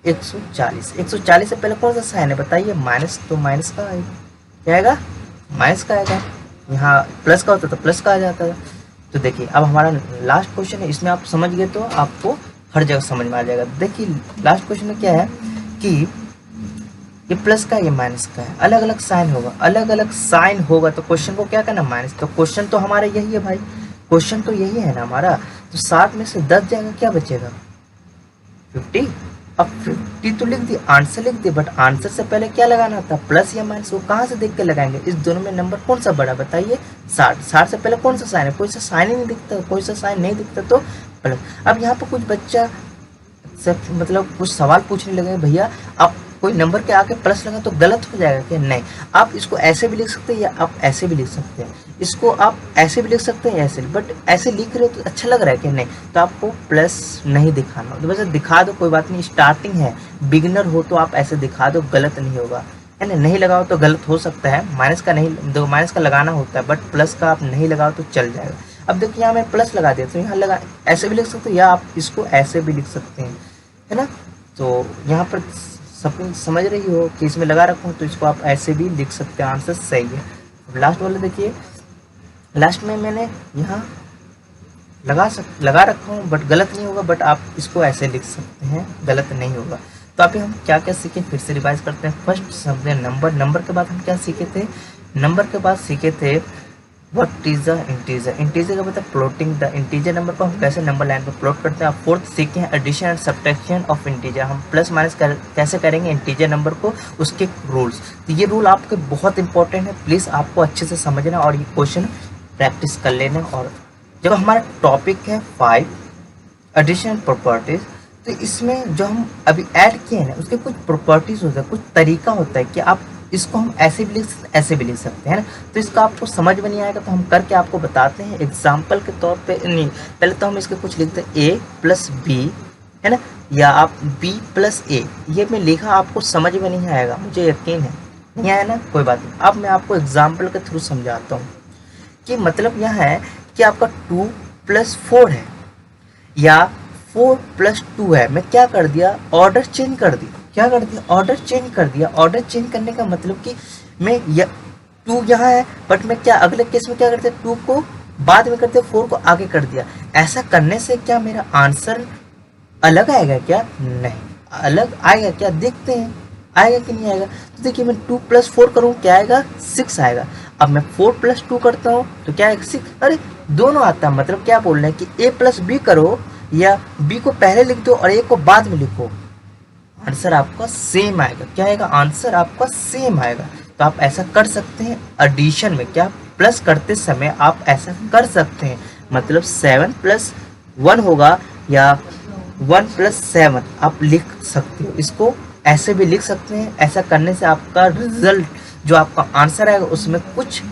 S1: 140, 140 से पहले कौन सा साइन है बताइए, माइनस, तो माइनस का आएगा, क्या आएगा, माइनस का आएगा। यहाँ प्लस का होता तो प्लस का आ जाता है। तो देखिए अब हमारा लास्ट क्वेश्चन है, इसमें आप समझ गए तो आपको हर जगह समझ में आ जाएगा। देखिए लास्ट क्वेश्चन में क्या है कि ये प्लस का, ये माइनस का है, अलग अलग साइन होगा, अलग अलग साइन होगा तो क्वेश्चन को क्या करना, माइनस। तो क्वेश्चन तो हमारा यही है भाई, क्वेश्चन तो यही है ना हमारा। तो 60 में से 10 जाएगा, क्या बचेगा, 50। अब 50 तो लिख दिए, आंसर लिख दिए, बट आंसर से पहले क्या लगाना था, प्लस या माइनस, वो कहाँ से देख के लगाएंगे, इस दोनों में नंबर कौन सा बड़ा बताइए, 60। 60 से पहले कौन सा साइन है, कोई सा साइन ही नहीं दिखता, कोई सा साइन नहीं दिखता तो प्लस। अब यहाँ पर कुछ बच्चा मतलब कुछ सवाल पूछने लगे, भैया आप कोई नंबर के आके प्लस लगा तो गलत हो जाएगा क्या, नहीं, आप इसको ऐसे भी लिख सकते हैं या आप ऐसे भी लिख सकते हैं, इसको आप ऐसे भी लिख सकते हैं ऐसे, बट ऐसे लिख रहे हो तो अच्छा लग रहा है कि नहीं, तो आपको प्लस नहीं दिखाना, तो वैसे दिखा दो कोई बात नहीं, स्टार्टिंग है, बिगिनर हो तो आप ऐसे दिखा दो, गलत नहीं होगा, है ना। नहीं लगाओ तो गलत हो सकता है, माइनस का नहीं, देखो माइनस का लगाना होता है, बट प्लस का आप नहीं लगाओ तो चल जाएगा। अब देखिए यहाँ मैं प्लस लगा दिया, तो यहाँ लगा, ऐसे भी लिख सकते हो या आप इसको ऐसे भी लिख सकते हैं, है ना। तो यहाँ पर सब समझ रही हो कि इसमें लगा रखा हूँ, तो इसको आप ऐसे भी लिख सकते हैं, आंसर सही है। अब लास्ट वाले देखिए, लास्ट में मैंने यहाँ लगा रखा हूँ, बट गलत नहीं होगा, बट आप इसको ऐसे लिख सकते हैं, गलत नहीं होगा। तो अभी हम क्या क्या सीखे, फिर से रिवाइज करते हैं। फर्स्ट समझे नंबर, नंबर के बाद हम क्या सीखे थे, नंबर के बाद सीखे थे what is the integer. Integer का मतलब प्लॉटिंग द इंटीजर नंबर को हम कैसे नंबर लाइन पर प्लॉट करते हैं। फोर्थ सीखे हैं addition and subtraction of integer, हम प्लस माइनस कैसे करेंगे इंटीजर नंबर को, उसके रूल्स। तो ये रूल आपके बहुत इंपॉर्टेंट है, प्लीज़ आपको अच्छे से समझना और ये क्वेश्चन प्रैक्टिस कर लेना। और जब हमारा टॉपिक है 5 एडिशन प्रॉपर्टीज, तो इसमें जो हम अभी ऐड किए हैं ना, उसके कुछ प्रॉपर्टीज होता है, कुछ तरीका होता है कि आप इसको हम ऐसे भी लिख सकते, ऐसे भी लिख सकते हैं ना। तो इसका आपको समझ में नहीं आएगा तो हम करके आपको बताते हैं एग्जाम्पल के तौर पे। नहीं, पहले तो हम इसके कुछ लिखते हैं a + b, है ना, या आप b + a, ये मैं लिखा आपको समझ में नहीं आएगा, मुझे यकीन है, नहीं आया ना, कोई बात नहीं। अब मैं आपको एग्जाम्पल के थ्रू समझाता हूँ कि मतलब यह है कि आपका 2 + 4 है या 4 + 2 है, मैं क्या कर दिया, ऑर्डर चेंज कर दिया। क्या कर दिया, ऑर्डर चेंज कर दिया। ऑर्डर चेंज करने का मतलब कि मैं 2 यहाँ है, बट मैं क्या अगले केस में क्या करते, 2 को बाद में करते, 4 को आगे कर दिया। ऐसा करने से क्या मेरा आंसर अलग आएगा क्या? नहीं, अलग आएगा क्या, देखते हैं आएगा कि नहीं आएगा। तो देखिए मैं 2 + 4 करूँ, क्या आएगा, 6 आएगा। अब मैं 4 + 2 करता हूँ तो क्या आएगा, 6। अरे दोनों आता है, मतलब क्या बोल रहे हैं कि a + b करो या b को पहले लिख दो और a को बाद में लिखो, आंसर आपका सेम आएगा। क्या आएगा, आंसर आपका सेम आएगा। तो आप ऐसा कर सकते हैं एडिशन में, क्या प्लस करते समय आप ऐसा कर सकते हैं, मतलब 7 + 1 होगा या 1 + 7 आप लिख सकते हो। इसको ऐसे भी लिख सकते हैं। ऐसा करने से आपका रिजल्ट जो आपका आंसर आएगा उसमें कुछ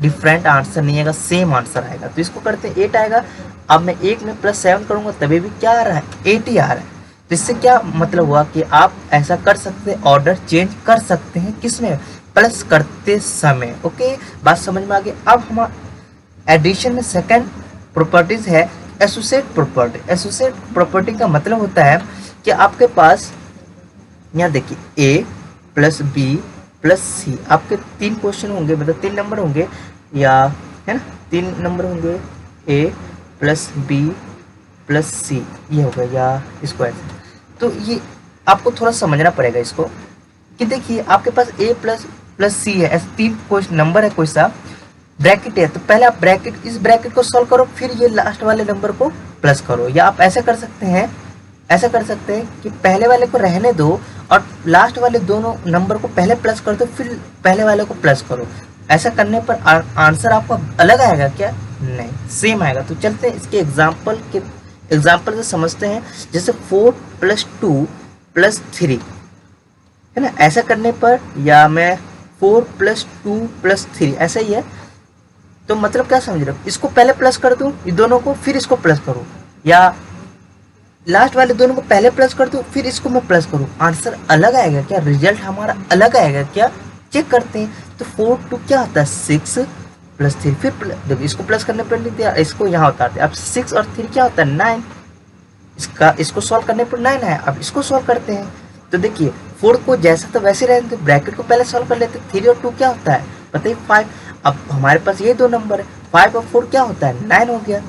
S1: डिफरेंट आंसर नहीं आएगा, सेम आंसर आएगा। तो इसको करते हैं 8 आएगा। अब मैं 1 में +7 करूंगा तभी भी क्या आ रहा है, 8 ही आ रहा है। तो इससे क्या मतलब हुआ कि आप ऐसा कर सकते हैं, ऑर्डर चेंज कर सकते हैं, किसमें, प्लस करते समय। ओके, बात समझ में आ गई। अब हमारा एडिशन में सेकंड प्रॉपर्टीज है एसोसिएट प्रॉपर्टी। एसोसिएट प्रॉपर्टी का मतलब होता है कि आपके पास यहाँ देखिए a + b + c, आपके 3 क्वेश्चन होंगे, मतलब 3 नंबर होंगे, या है ना, 3 नंबर होंगे, a + b + c, ये होगा, या इसको ऐसे। तो ये आपको थोड़ा समझना पड़ेगा इसको कि देखिए आपके पास a + c है, ऐसे 3 क्वेश्चन नंबर है, कोई सा ब्रैकेट है, तो पहले आप इस ब्रैकेट को सॉल्व करो, फिर ये लास्ट वाले नंबर को प्लस करो। या आप ऐसा कर सकते हैं, ऐसा कर सकते हैं कि पहले वाले को रहने दो और लास्ट वाले दोनों नंबर को पहले प्लस कर दो, फिर पहले वाले को प्लस करो। ऐसा करने पर आंसर आपका अलग आएगा क्या? नहीं, सेम आएगा। तो चलते हैं इसके एग्जाम्पल से समझते हैं। जैसे 4 + 2 + 3 है ना, ऐसा करने पर, या मैं 4 + 2 + 3 ऐसा ही है। तो मतलब क्या समझ रहे हो, इसको पहले प्लस कर दूं ये दोनों को, फिर इसको प्लस करूं, या लास्ट वाले दोनों को पहले प्लस कर दूं फिर इसको मैं प्लस करूं, आंसर अलग आएगा क्या, रिजल्ट हमारा अलग आएगा क्या? चेक करते हैं। तो 4 2 क्या होता है, 6 + 3, फिर देखो इसको प्लस करने पर लिख दिया, इसको यहाँ उतारते। अब 6 और 3 क्या होता है, 9, इसको सॉल्व करने पर 9 है। अब इसको सॉल्व करते हैं तो देखिए 4 को जैसा तो वैसे रहने दो, ब्रैकेट को पहले सॉल्व कर लेते। 3 और 2 क्या होता है बताइए, 5। अब हमारे पास ये 2 नंबर है, 5 और 4 क्या होता है, 9 हो गया,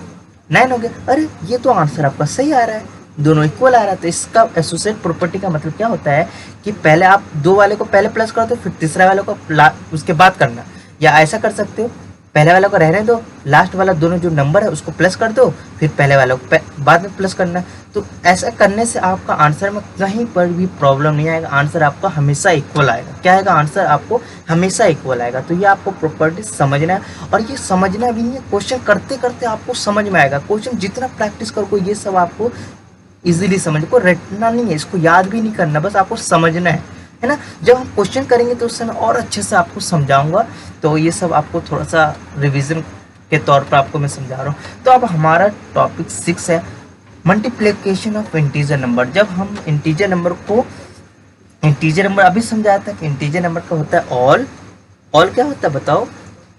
S1: 9 हो गया। अरे ये तो आंसर आपका सही आ रहा है, दोनों इक्वल आ रहा है। तो इसका एसोसिएट प्रॉपर्टी का मतलब क्या होता है कि पहले आप 2 वाले को पहले प्लस कर दो, फिर तीसरा वाले को उसके बाद करना। या ऐसा कर सकते हो, पहले वाले को रहने दो, लास्ट वाला दोनों जो नंबर है उसको प्लस कर दो, फिर पहले वाले को बाद में प्लस करना। तो ऐसा करने से आपका आंसर में कहीं पर भी प्रॉब्लम नहीं आएगा, आंसर आपका हमेशा इक्वल आएगा। क्या आएगा, आंसर आपको हमेशा इक्वल आएगा। तो ये आपको प्रॉपर्टी समझना है, और ये समझना भी नहीं है, क्वेश्चन करते करते आपको समझ में आएगा। क्वेश्चन जितना प्रैक्टिस करो ये सब आपको इजीली समझ को, रटना नहीं है, इसको याद भी नहीं करना, बस आपको समझना है ना। जब हम क्वेश्चन करेंगे तो उस समय और अच्छे से आपको समझाऊंगा। तो ये सब आपको थोड़ा सा रिवीजन के तौर पर आपको मैं समझा रहा हूँ। तो अब हमारा टॉपिक 6 है मल्टीप्लिकेशन ऑफ इंटीजर नंबर। जब हम इंटीजर नंबर अभी समझाया था कि इंटीजर नंबर का होता है ऑल क्या होता है बताओ,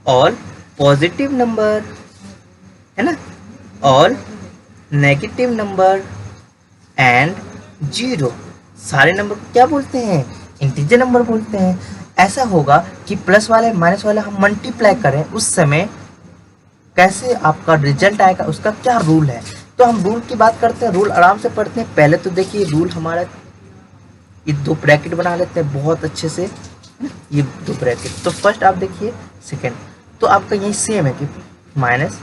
S1: ऑल पॉजिटिव नंबर है ना, ऑल नेगेटिव नंबर एंड 0। सारे नंबर को क्या बोलते हैं, इंटीजर नंबर बोलते हैं। ऐसा होगा कि प्लस वाले माइनस वाले हम मल्टीप्लाई करें, उस समय कैसे आपका रिजल्ट आएगा, उसका क्या रूल है। तो हम रूल की बात करते हैं, रूल आराम से पढ़ते हैं। पहले तो देखिए रूल हमारा, ये 2 ब्रैकेट बना लेते हैं बहुत अच्छे से, ये 2 ब्रैकेट। तो फर्स्ट आप देखिए, सेकेंड तो आपका यही सेम है कि माइनस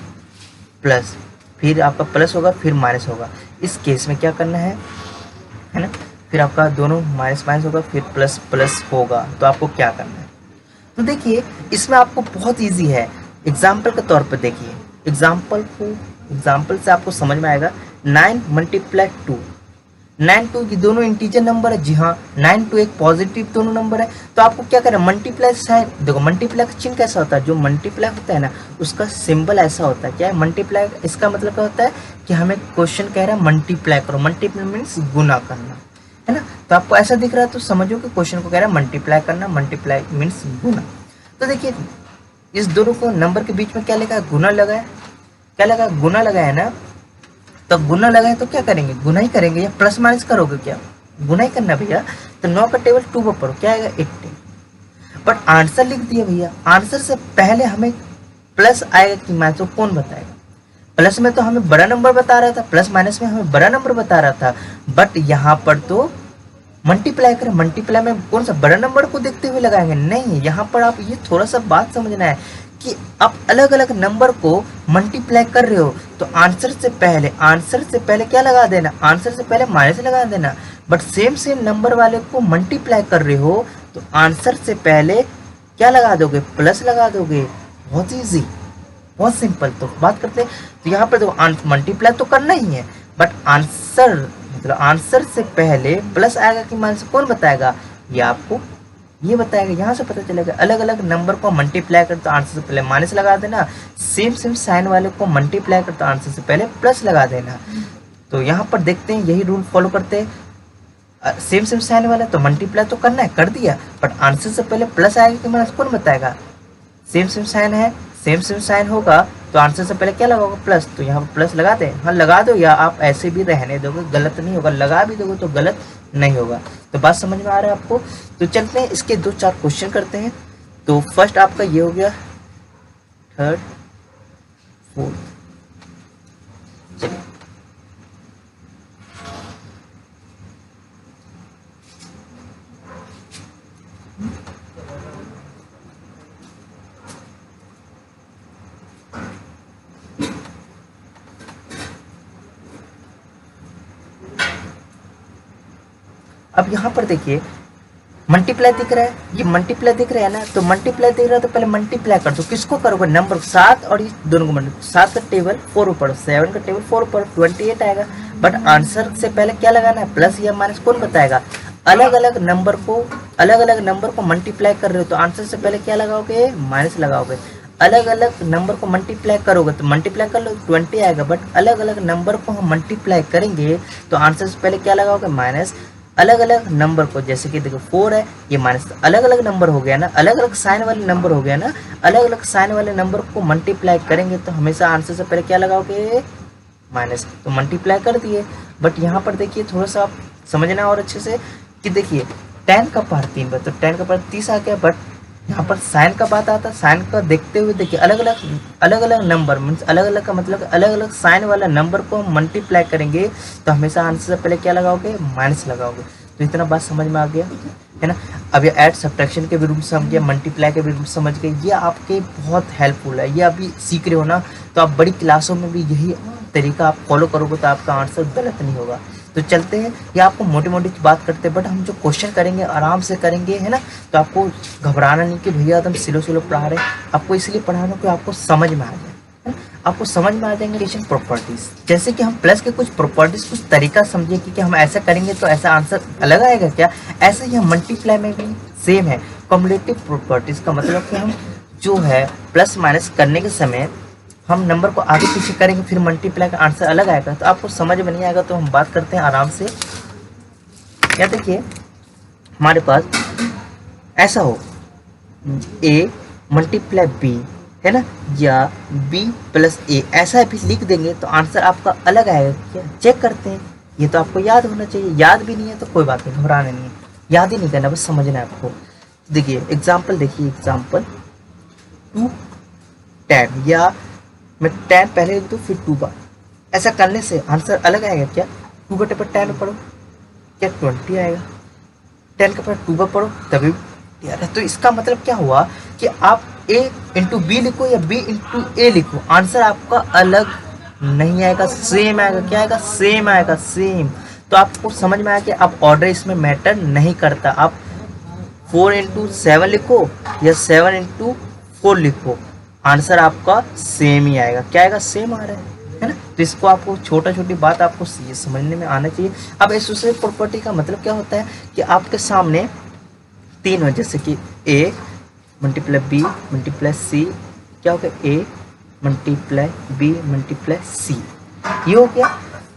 S1: प्लस, फिर आपका प्लस होगा फिर माइनस होगा। इस केस में क्या करना है ना, फिर आपका दोनों माइनस माइनस होगा फिर प्लस प्लस होगा। तो आपको क्या करना है, तो देखिए इसमें आपको बहुत इजी है। एग्जाम्पल के तौर पर देखिए, एग्जाम्पल से आपको समझ में आएगा। 9 × 2, 9 2 ये दोनों इंटीजर नंबर है, जी हाँ 9 2 एक पॉजिटिव दोनों नंबर है। तो आपको क्या करना है, मल्टीप्लाई साइन, देखो मल्टीप्लाई का चिन्ह कैसा होता है, जो मल्टीप्लाई होता है ना उसका सिंबल ऐसा होता है। क्या है मल्टीप्लाई, इसका मतलब क्या होता है कि हमें क्वेश्चन कह रहा है मल्टीप्लाई करो, मल्टीप्लाई मीन्स गुना करना है ना। तो आपको ऐसा दिख रहा है तो समझो कि क्वेश्चन को कह रहा है मल्टीप्लाई करना, मल्टीप्लाई मीन्स गुना। तो देखिए इस दोनों को नंबर के बीच में क्या लगा है, गुना लगा है, क्या लगा है, गुना लगा है ना। तो गुना लगाए तो क्या करेंगे, गुना ही करेंगे या प्लस माइनस करोगे, क्या गुना ही करना भैया। तो 9 का टेबल 2 पर पढ़ो, क्या आएगा 80। बट आंसर लिख दिया भैया, आंसर से पहले हमें प्लस आएगा कि माइनस, तो कौन बताएगा। प्लस में तो हमें बड़ा नंबर बता रहा था, प्लस माइनस में हमें बड़ा नंबर बता रहा था, बट यहाँ पर तो मल्टीप्लाई करें, मल्टीप्लाई में कौन सा बड़ा नंबर को देखते हुए लगाएंगे, नहीं। यहाँ पर आप ये थोड़ा सा बात समझना है कि आप अलग अलग नंबर को मल्टीप्लाई कर रहे हो तो आंसर से पहले क्या लगा देना, आंसर से पहले माइनस लगा देना। बट सेम सेम नंबर वाले को मल्टीप्लाई कर रहे हो तो आंसर से पहले क्या लगा दोगे, प्लस लगा दोगे। बहुत ईजी, बहुत सिंपल। तो बात करते हैं, तो यहाँ पर देखो मल्टीप्लाई तो करना ही है, बट आंसर मतलब आंसर से पहले प्लस आएगा कि माइनस, कौन बताएगा, ये आपको ये बताएगा। यहाँ से पता चलेगा अलग अलग नंबर को मल्टीप्लाई कर तो आंसर से पहले माइनस लगा देना, सेम सेम साइन वाले को मल्टीप्लाई कर तो आंसर से पहले प्लस लगा देना। तो यहाँ पर देखते हैं यही रूल फॉलो करते हैं। सेम सेम साइन वाला तो मल्टीप्लाई तो करना है, कर दिया, बट आंसर से पहले प्लस आएगा कि माइनस, कौन बताएगा। सेम सेम साइन है, सेम सेम साइन होगा तो आंसर से पहले क्या लगाओगे, प्लस। तो यहाँ पर प्लस लगा दें, हाँ लगा दो, या आप ऐसे भी रहने दोगे, गलत नहीं होगा, लगा भी दोगे तो गलत नहीं होगा। तो बात समझ में आ रहा है आपको। तो चलते हैं इसके 2-4 क्वेश्चन करते हैं। तो फर्स्ट आपका ये हो गया, थर्ड, फोर्थ, चलिए अब यहाँ पर देखिए मल्टीप्लाई दिख रहा है, ये मल्टीप्लाई दिख रहा है ना, तो मल्टीप्लाई दिख रहा है तो पहले मल्टीप्लाई कर दो, किसको करोगे, नंबर 7 और ये दोनों को मल्टीप्लाई। 7 का टेबल 4 ऊपर, 7 का टेबल 4 ऊपर, 28 आएगा। बट आंसर से पहले क्या लगाना है, प्लस या माइनस, कौन बताएगा। अलग अलग नंबर को मल्टीप्लाई कर रहे हो तो आंसर से पहले क्या लगाओगे, माइनस लगाओगे। अलग अलग नंबर को मल्टीप्लाई करोगे तो मल्टीप्लाई कर लो 20 आएगा, बट अलग अलग नंबर को हम मल्टीप्लाई करेंगे तो आंसर से पहले क्या लगाओगे, माइनस। अलग अलग नंबर को, जैसे कि देखो 4 है, ये माइनस, अलग अलग नंबर हो गया ना, अलग अलग साइन वाले नंबर हो गया ना, अलग अलग साइन वाले नंबर को मल्टीप्लाई करेंगे तो हमेशा आंसर से पहले क्या लगाओगे, माइनस। तो मल्टीप्लाई कर दिए। बट यहाँ पर देखिए थोड़ा सा आप समझना और अच्छे से कि देखिए 10 का पावर 3 बार, तो 10 का पावर 30 आ गया। बट यहाँ पर साइन का बात आता है, साइन का देखते हुए देखिए अलग अलग नंबर मीन्स अलग अलग का मतलब अलग अलग साइन वाला नंबर को हम मल्टीप्लाई करेंगे तो हमेशा आंसर से पहले क्या लगाओगे, माइनस लगाओगे। तो इतना बात समझ में आ गया है ना। अब ये ऐड सब्ट्रैक्शन के भी रूल समझ गए, मल्टीप्लाई के भी रूल समझ गए, ये आपके बहुत हेल्पफुल है। ये अभी सीख रहे हो ना, तो आप बड़ी क्लासों में भी यही तरीका आप फॉलो करोगे तो आपका आंसर गलत नहीं होगा। तो चलते हैं, ये आपको मोटी मोटी बात करते हैं, बट हम जो क्वेश्चन करेंगे आराम से करेंगे, है ना। तो आपको घबराना नहीं कि भैया एकदम स्लो पढ़ा रहे, आपको इसलिए पढ़ा रहा हूँ कि आपको समझ में आ जाए, है ना। आपको समझ में आ जाएंगे रिलेशन प्रॉपर्टीज, जैसे कि हम प्लस के कुछ प्रॉपर्टीज, कुछ तरीका समझे कि हम ऐसा करेंगे तो ऐसा आंसर अलग आएगा क्या। ऐसे ही हम मल्टीप्लाई में भी सेम है। कम्युलेटिव प्रॉपर्टीज का मतलब कि हम जो है प्लस माइनस करने के समय हम नंबर को आगे पीछे करेंगे, फिर मल्टीप्लाई का आंसर अलग आएगा। तो आपको समझ में नहीं आएगा तो हम बात करते हैं आराम से। क्या देखिए हमारे पास ऐसा हो a मल्टीप्लाई b, है ना, या b प्लस a, ऐसा भी लिख देंगे तो आंसर आपका अलग आएगा। क्या चेक करते हैं, ये तो आपको याद होना चाहिए। याद भी नहीं है तो कोई बात नहीं, घबराना नहीं है, याद ही नहीं करना, बस समझना है आपको। देखिए एग्जाम्पल, देखिए एग्जाम्पल 2 10, या मैं 10 पहले लिख दूँ फिर 2 बार, ऐसा करने से आंसर अलग आएगा क्या। 2 बटे पर 10 पढ़ो, क्या 20 आएगा। 10 के पर 2 बार पढ़ो तभी यार। तो इसका मतलब क्या हुआ कि आप a इंटू बी लिखो या b इंटू ए लिखो, आंसर आपका अलग नहीं आएगा, सेम आएगा। क्या आएगा, सेम आएगा, सेम। तो आपको समझ में आया कि आप ऑर्डर इसमें मैटर नहीं करता। आप 4 इंटू 7 लिखो या 7 इंटू 4 लिखो, आंसर आपका सेम ही आएगा। क्या आएगा, सेम आ रहा है ना। तो इसको आपको छोटी बात आपको ये समझने में आना चाहिए। अब एसोसिएटिव प्रॉपर्टी का मतलब क्या होता है कि आपके सामने 3 हो, जैसे कि a multiply b multiply c, क्या हो गया, a multiply b multiply c, ये हो गया।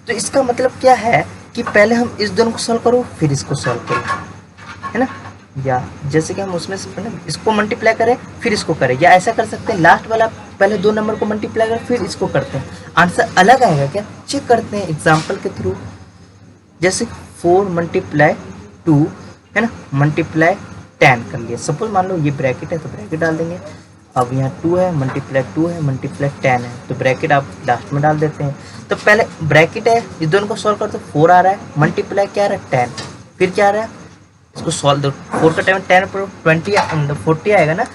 S1: तो इसका मतलब क्या है कि पहले हम इस दोनों को सॉल्व करो फिर इसको सॉल्व करो, है ना। या जैसे कि हम उसमें से इसको मल्टीप्लाई करें फिर इसको करें, या ऐसा कर सकते हैं लास्ट वाला पहले 2 नंबर को मल्टीप्लाई कर फिर इसको करते हैं, आंसर अलग आएगा क्या, चेक करते हैं एग्जाम्पल के थ्रू। जैसे 4 मल्टीप्लाई 2 है ना, मल्टीप्लाई 10 कर लिया, सपोज मान लो ये ब्रैकेट है तो ब्रैकेट डाल देंगे। अब यहाँ 2 है मल्टीप्लाई 2 है मल्टीप्लाई 10 है, तो ब्रैकेट आप लास्ट में डाल देते हैं। तो पहले ब्रैकेट है, इस दोनों को सॉल्व कर दो, 4 आ रहा है, मल्टीप्लाई क्या आ रहा है 10, फिर क्या आ रहा है, इसको सॉल्व दो, 4 का टाइम 10 पर 40 आएगा ना,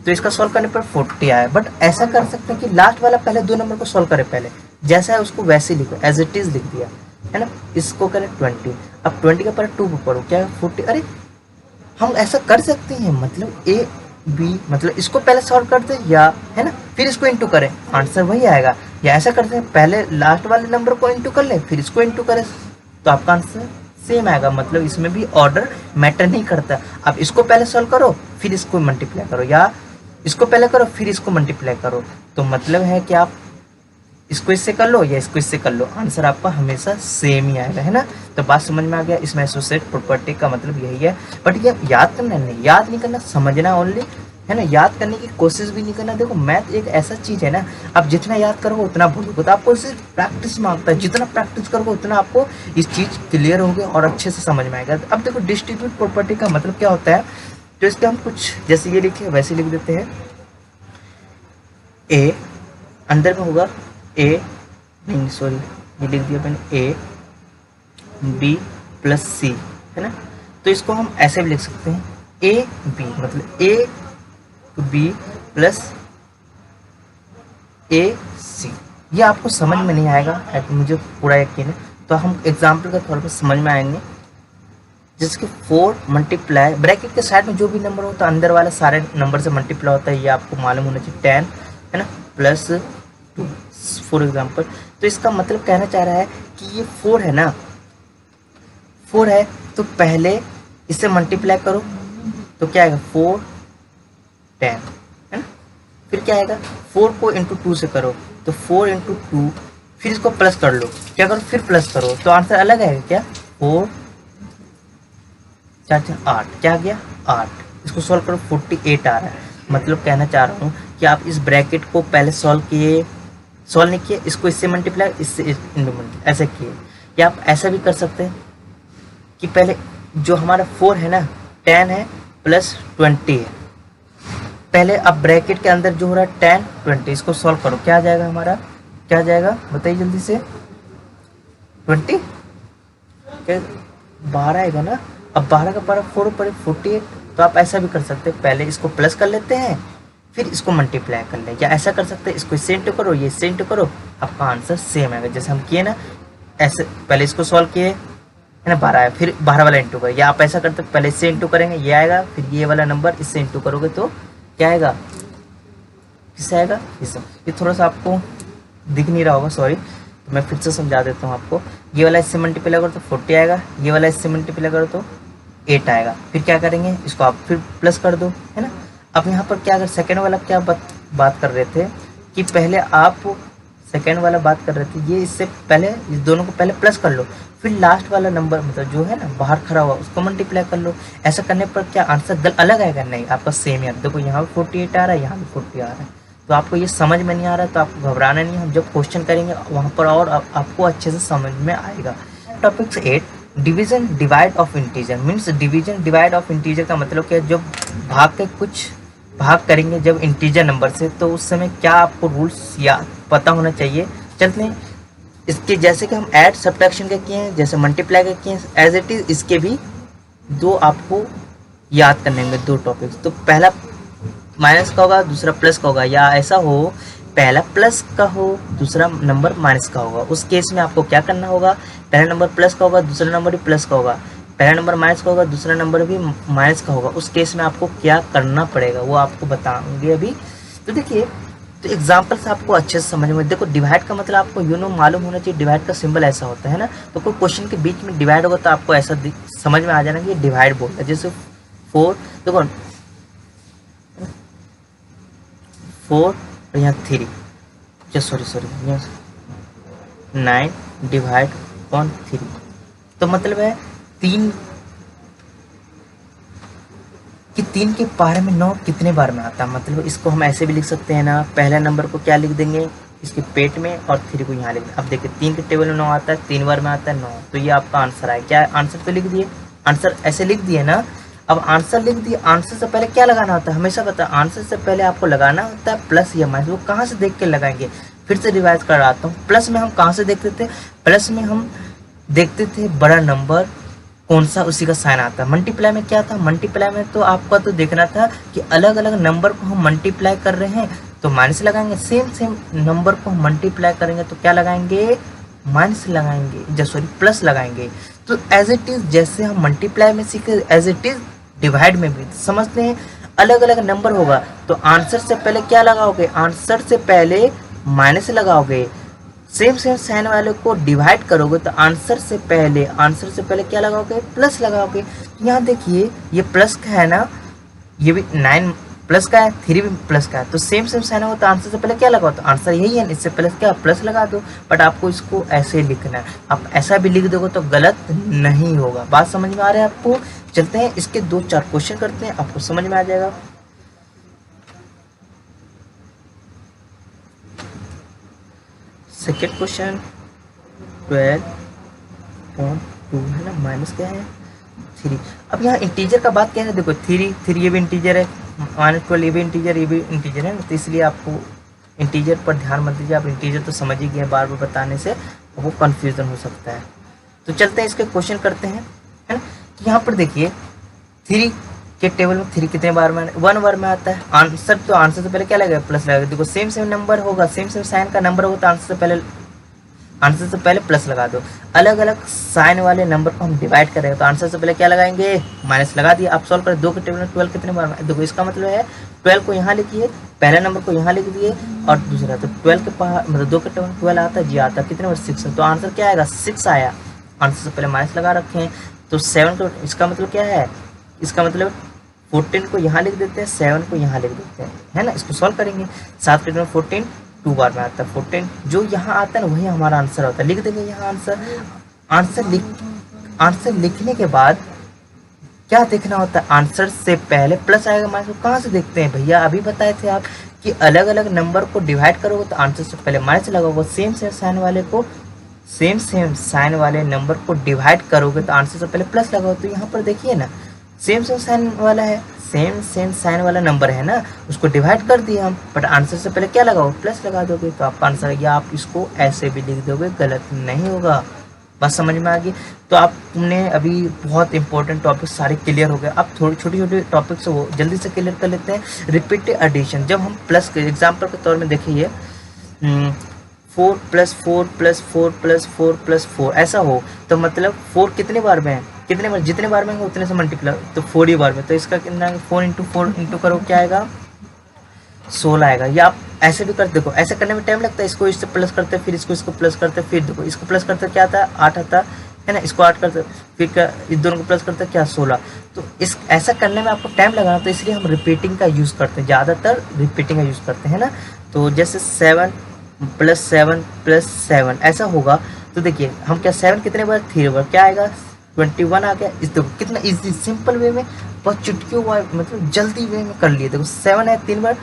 S1: तो इसका सॉल्व करने पर 40 आया। बट ऐसा कर सकते हैं कि लास्ट वाला पहले 2 नंबर को सॉल्व करें, पहले जैसा है उसको वैसे ही लिखो, एज इट इज लिख दिया है ना, इसको करें 20, अब 20 का पर 2 पर पढ़ो क्या है 40, अरे हम ऐसा कर सकते हैं, मतलब ए बी, मतलब इसको पहले सॉल्व करते हैं या है ना, फिर इसको इंटू करें, आंसर वही आएगा। या ऐसा करते हैं पहले लास्ट वाले नंबर को इंटू कर लें फिर इसको इंटू करें, तो आपका आंसर सेम आएगा। मतलब इसमें भी ऑर्डर मैटर नहीं करता, आप इसको पहले सॉल्व करो फिर इसको मल्टीप्लाई करो, या इसको पहले करो फिर इसको मल्टीप्लाई करो, तो मतलब है कि आप इसको इससे कर लो या इसको इससे कर लो, आंसर आपका हमेशा सेम ही आएगा, है ना। तो बात समझ में आ गया, इसमें एसोसिएट प्रॉपर्टी का मतलब यही है। बट ये याद करना नहीं, याद नहीं करना, समझना ओनली, है ना। याद करने की कोशिश भी नहीं करना। देखो मैथ एक ऐसा चीज़ है ना, आप जितना याद करोगे उतना भूलोगे, तो आपको सिर्फ प्रैक्टिस मांगता है, जितना प्रैक्टिस करोगे उतना आपको इस चीज़ क्लियर होगी और अच्छे से समझ में आएगा। अब देखो डिस्ट्रीब्यूट प्रॉपर्टी का मतलब क्या होता है, तो इसके हम कुछ जैसे ये लिखे वैसे लिख देते हैं। ए अंदर में होगा ए, नहीं सॉरी ये लिख दिया मैंने, ए बी प्लस सी, है ना। तो इसको हम ऐसे भी लिख सकते हैं, ए बी, मतलब ए बी प्लस ए सी। ये आपको समझ में नहीं आएगा, मुझे पूरा यकीन है, तो हम एग्जाम्पल के तौर पर समझ में आएंगे। जैसे कि 4 मल्टीप्लाई, ब्रैकेट के साइड में जो भी नंबर होता है अंदर वाला सारे नंबर से मल्टीप्लाई होता है, ये आपको मालूम होना चाहिए, 10 है ना प्लस 2 फॉर एग्जाम्पल। तो इसका मतलब कहना चाह रहा है कि ये 4 है ना, 4 है तो पहले इसे मल्टीप्लाई करो, तो क्या आएगा 4 10, है ना। फिर क्या आएगा 4 को इंटू 2 से करो, तो 4 इंटू 2, फिर इसको प्लस कर लो, क्या करो फिर प्लस करो, तो आंसर अलग आएगा क्या, 4 4 8, क्या आ गया 8, इसको सॉल्व करो 48 आ रहा है। मतलब कहना चाह रहा हूँ कि आप इस ब्रैकेट को पहले सॉल्व नहीं किए, इसको इससे मल्टीप्लाई इससे ऐसे किए, या आप ऐसा भी कर सकते हैं कि पहले जो हमारा 4 है ना 10 है प्लस 20 है, पहले अब ब्रैकेट के अंदर जो हो रहा है 10 20, इसको सॉल्व करो, क्या आ जाएगा हमारा, क्या आ जाएगा बताइए जल्दी से, 20 क्या 12 आएगा ना। अब 12 का पारा 4 पर 48, तो आप ऐसा भी कर सकते हैं, पहले इसको प्लस कर लेते हैं फिर इसको मल्टीप्लाई कर ले, या ऐसा कर सकते हैं इसको इससे इंटू करो ये इससे इंटू करो, आपका आंसर सेम आएगा। जैसे हम किए ना, ऐसे पहले इसको सॉल्व किए है ना, 12 आया, फिर 12 वाला इंटू करो, या आप ऐसा करते हैं पहले इससे इंटू करेंगे ये आएगा, फिर ये वाला नंबर इससे इंटू करोगे तो क्या आएगा, किससे आएगा, इससे। ये थोड़ा सा आपको दिख नहीं रहा होगा, सॉरी, तो मैं फिर से समझा देता हूँ आपको। ये वाला इससे मल्टीप्लाई करो तो 40 आएगा, ये वाला इससे मल्टीप्लाई करो तो 8 आएगा, फिर क्या करेंगे इसको आप फिर प्लस कर दो, है ना। अब यहाँ पर क्या, अगर सेकेंड वाला क्या बात कर रहे थे कि पहले आप सेकेंड वाला बात कर रहे थे, ये इससे पहले इस दोनों को पहले प्लस कर लो, फिर लास्ट वाला नंबर मतलब जो है ना बाहर खड़ा हुआ उसको मल्टीप्लाई कर लो। ऐसा करने पर क्या आंसर अलग आएगा, नहीं आपका सेम है। देखो यहाँ पे 48 आ रहा है, यहाँ पे 40 आ रहा है, तो आपको ये समझ में नहीं आ रहा है तो आपको घबराना नहीं है, हम जब क्वेश्चन करेंगे वहाँ पर और आपको अच्छे से समझ में आएगा। Topic 8, division divide of integer. Means division divide of integer का मतलब क्या है, जब भाग करेंगे जब इंटीजर नंबर से, तो उस समय क्या आपको रूल्स या पता होना चाहिए। चलते हैं इसके, जैसे कि हम ऐड सब्ट्रैक्शन के किए हैं, जैसे मल्टीप्लाई के किए हैं, एज इट इज इसके भी 2 आपको याद करने होंगे 2 टॉपिक्स। तो पहला माइनस का होगा, दूसरा प्लस का होगा, या ऐसा हो पहला प्लस का हो दूसरा नंबर माइनस का होगा। उस केस में आपको क्या करना होगा, पहला नंबर प्लस का होगा दूसरा नंबर भी प्लस का होगा, पहला नंबर माइनस का होगा दूसरा नंबर भी माइनस का होगा। उस केस में आपको क्या करना पड़ेगा वो आपको बताऊंगे अभी। तो देखिए, तो एग्जाम्पल से आपको अच्छे से समझ में, देखो डिवाइड का मतलब आपको मालूम होना चाहिए, डिवाइड का सिंबल ऐसा होता है ना। तो कोई क्वेश्चन के बीच में डिवाइड होगा तो आपको ऐसा समझ में आ जाना कि ये डिवाइड बोलता है। जैसे 4 देखो 4 और यहाँ 3, सॉरी 9 डिवाइड ऑन 3, तो मतलब है कि 3 के पावर में 9 कितने बार में आता है। मतलब इसको हम ऐसे भी लिख सकते हैं ना, पहले नंबर को क्या लिख देंगे इसके पेट में और 3 को यहाँ लिख देंगे। अब देखिए 3 के टेबल में 9 आता है, 3 बार में आता है 9, तो ये आपका आंसर है। क्या आंसर तो लिख दिए, आंसर ऐसे लिख दिए ना। अब आंसर लिख दिए, आंसर से पहले क्या लगाना होता है, हमेशा पता है आंसर से पहले आपको लगाना होता है प्लस या माइनस। वो कहाँ से देख के लगाएंगे, फिर से रिवाइज कराता हूँ। प्लस में हम कहाँ से देखते थे, प्लस में हम देखते थे बड़ा नंबर कौन सा उसी का साइन आता है। मल्टीप्लाई में क्या था, मल्टीप्लाई में तो आपका तो देखना था कि अलग अलग नंबर को हम मल्टीप्लाई कर रहे हैं तो माइनस लगाएंगे, सेम सेम नंबर को हम मल्टीप्लाई करेंगे तो क्या लगाएंगे, माइनस लगाएंगे, सॉरी प्लस लगाएंगे। तो एज इट इज जैसे हम मल्टीप्लाई में सीखे, एज इट इज डिवाइड में भी समझते हैं। अलग अलग नंबर होगा तो आंसर से पहले क्या लगाओगे, आंसर से पहले माइनस लगाओगे। सेम सेम साइन वाले को डिवाइड करोगे तो आंसर से पहले क्या लगाओगे, प्लस लगाओगे। यहाँ देखिए ये प्लस का है ना, ये भी 9 प्लस का है, 3 भी प्लस का है, तो सेम सेम साइन होगा तो आंसर से पहले क्या लगाओ, तो आंसर यही है, इससे पहले क्या प्लस लगा दो। बट आपको इसको ऐसे लिखना है, आप ऐसा भी लिख दोगे तो गलत नहीं होगा। बात समझ में आ रहा है आपको। चलते हैं इसके 2-4 क्वेश्चन करते हैं, आपको समझ में आ जाएगा। सेकेंड क्वेश्चन 12.2 है ना, माइनस क्या है 3। अब यहाँ इंटीजर का बात क्या है, देखो 3 ये भी इंटीजर है, -12 ये भी इंटीजर है ना, तो इसलिए आपको इंटीजर पर ध्यान मत दीजिए। आप इंटीजर तो समझ ही गए, बार बार बताने से वो कन्फ्यूजन हो सकता है। तो चलते हैं इसके क्वेश्चन करते हैं, है ना। तो यहाँ पर देखिए 3 के टेबल में 3 कितने बार में, 1 बार में आता है। आंसर तो आंसर से पहले क्या लगेगा, प्लस लगेगा। देखो सेम सेम नंबर होगा, सेम सेम साइन का नंबर होगा तो आंसर से पहले प्लस लगा दो। अलग अलग साइन वाले नंबर को हम डिवाइड करेंगे तो आंसर से पहले क्या लगाएंगे, माइनस लगा दिया। आप सॉल्व करें 2 के टेबल में 12 कितने बार में, देखो इसका मतलब है 12 को यहाँ लिखिए, पहले नंबर को यहाँ लिख दिए और दूसरा, तो 12 के पास मतलब 2 के टेबल में 12 आता है, जी आता है, कितने बार 6, तो आंसर क्या आएगा 6 आया। आंसर से पहले माइनस लगा रखे हैं तो 7 को, इसका मतलब क्या है, इसका मतलब 14 को यहाँ लिख देते हैं, 7 को यहाँ लिख देते हैं, है ना। इसको सॉल्व करेंगे, 7 के टेबल में 14 2 बार में आता है, 14 जो यहाँ आता है ना वही हमारा आंसर होता है। लिख देंगे यहाँ आंसर लिखने के बाद क्या देखना होता है, आंसर से पहले प्लस आएगा माइनस, कहाँ से देखते हैं भैया, अभी बताए थे आप कि अलग अलग नंबर को डिवाइड करोगे तो आंसर से पहले माइनस लगाओगे। सेम सेम साइन वाले नंबर को डिवाइड करोगे तो आंसर से पहले प्लस लगाओ। तो यहाँ पर देखिए ना सेम साइन वाला है, सेम साइन वाला नंबर है ना, उसको डिवाइड कर दिए हम, बट आंसर से पहले क्या लगाओ, प्लस लगा दोगे तो आपका आंसर, या आप इसको ऐसे भी लिख दोगे, गलत नहीं होगा। बस समझ में आ गई। तो आपने अभी बहुत इंपॉर्टेंट टॉपिक सारे क्लियर हो गए। अब थोड़ी छोटे टॉपिक से वो जल्दी से क्लियर कर लेते हैं। रिपीटेड एडिशन, जब हम प्लस के एग्जाम्पल के तौर में देखिए 4 + 4 + 4 + 4 + 4 ऐसा हो तो मतलब 4 कितने बार में है, कितने बार, जितने बार में है उतने से मल्टीप्लाई, तो 4 ही बार में, तो इसका कितना 4 × 4 × करो क्या आएगा 16 आएगा। या आप ऐसे भी कर, देखो ऐसे करने में टाइम लगता है, इसको इससे प्लस करते फिर इसको प्लस करते, फिर देखो इसको प्लस करते क्या आता है 8 आता है ना, इसको 8 करते फिर क्या, इस दोनों को प्लस करते क्या 16। तो इस ऐसा करने में आपको टाइम लगाना, तो इसलिए हम रिपीटिंग का यूज़ करते हैं, ज़्यादातर रिपीटिंग का यूज़ करते हैं ना। तो जैसे 7 + 7 + 7 ऐसा होगा तो देखिए हम क्या 7 कितने बार 3 बार, क्या आएगा 21 आ गया। इस देखो कितना इजी सिंपल वे में, बहुत चुटकियों मतलब जल्दी वे में कर लिए। देखो 7 है 3 बार,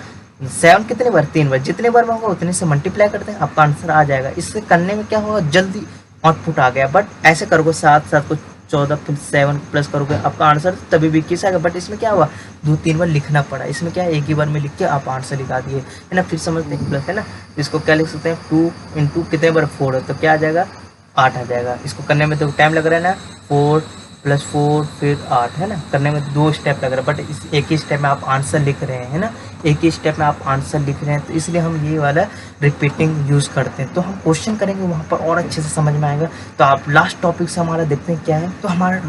S1: 7 कितने बार 3 बार, जितने बार में होगा उतने से मल्टीप्लाई करते हैं, आपका आंसर आ जाएगा। इससे करने में क्या होगा, जल्दी आउटपुट आ गया। बट ऐसे करोगे 7 को 14 फिर 7 प्लस करोगे, आपका आंसर तभी भी किस आएगा। बट इसमें क्या हुआ 2-3 बार लिखना पड़ा, इसमें क्या है एक ही बार में लिख के आप आंसर लिखा दिए, है ना। फिर समझते हैं प्लस है ना, इसको क्या लिख सकते हैं 2 × कितने बार 4 है तो क्या आ जाएगा 8 आ जाएगा। इसको करने में तो टाइम लग रहा है ना, 4 + 4 फिर 8 है ना, करने में 2 स्टेप लग रहा है, बट इस एक ही स्टेप में आप आंसर लिख रहे हैं, है ना, एक ही स्टेप में आप आंसर लिख रहे हैं, तो इसलिए हम ये वाला रिपीटिंग यूज़ करते हैं। तो हम क्वेश्चन करेंगे वहाँ पर और अच्छे से समझ में आएगा। तो आप लास्ट टॉपिक से हमारा देखते हैं क्या है। तो हमारा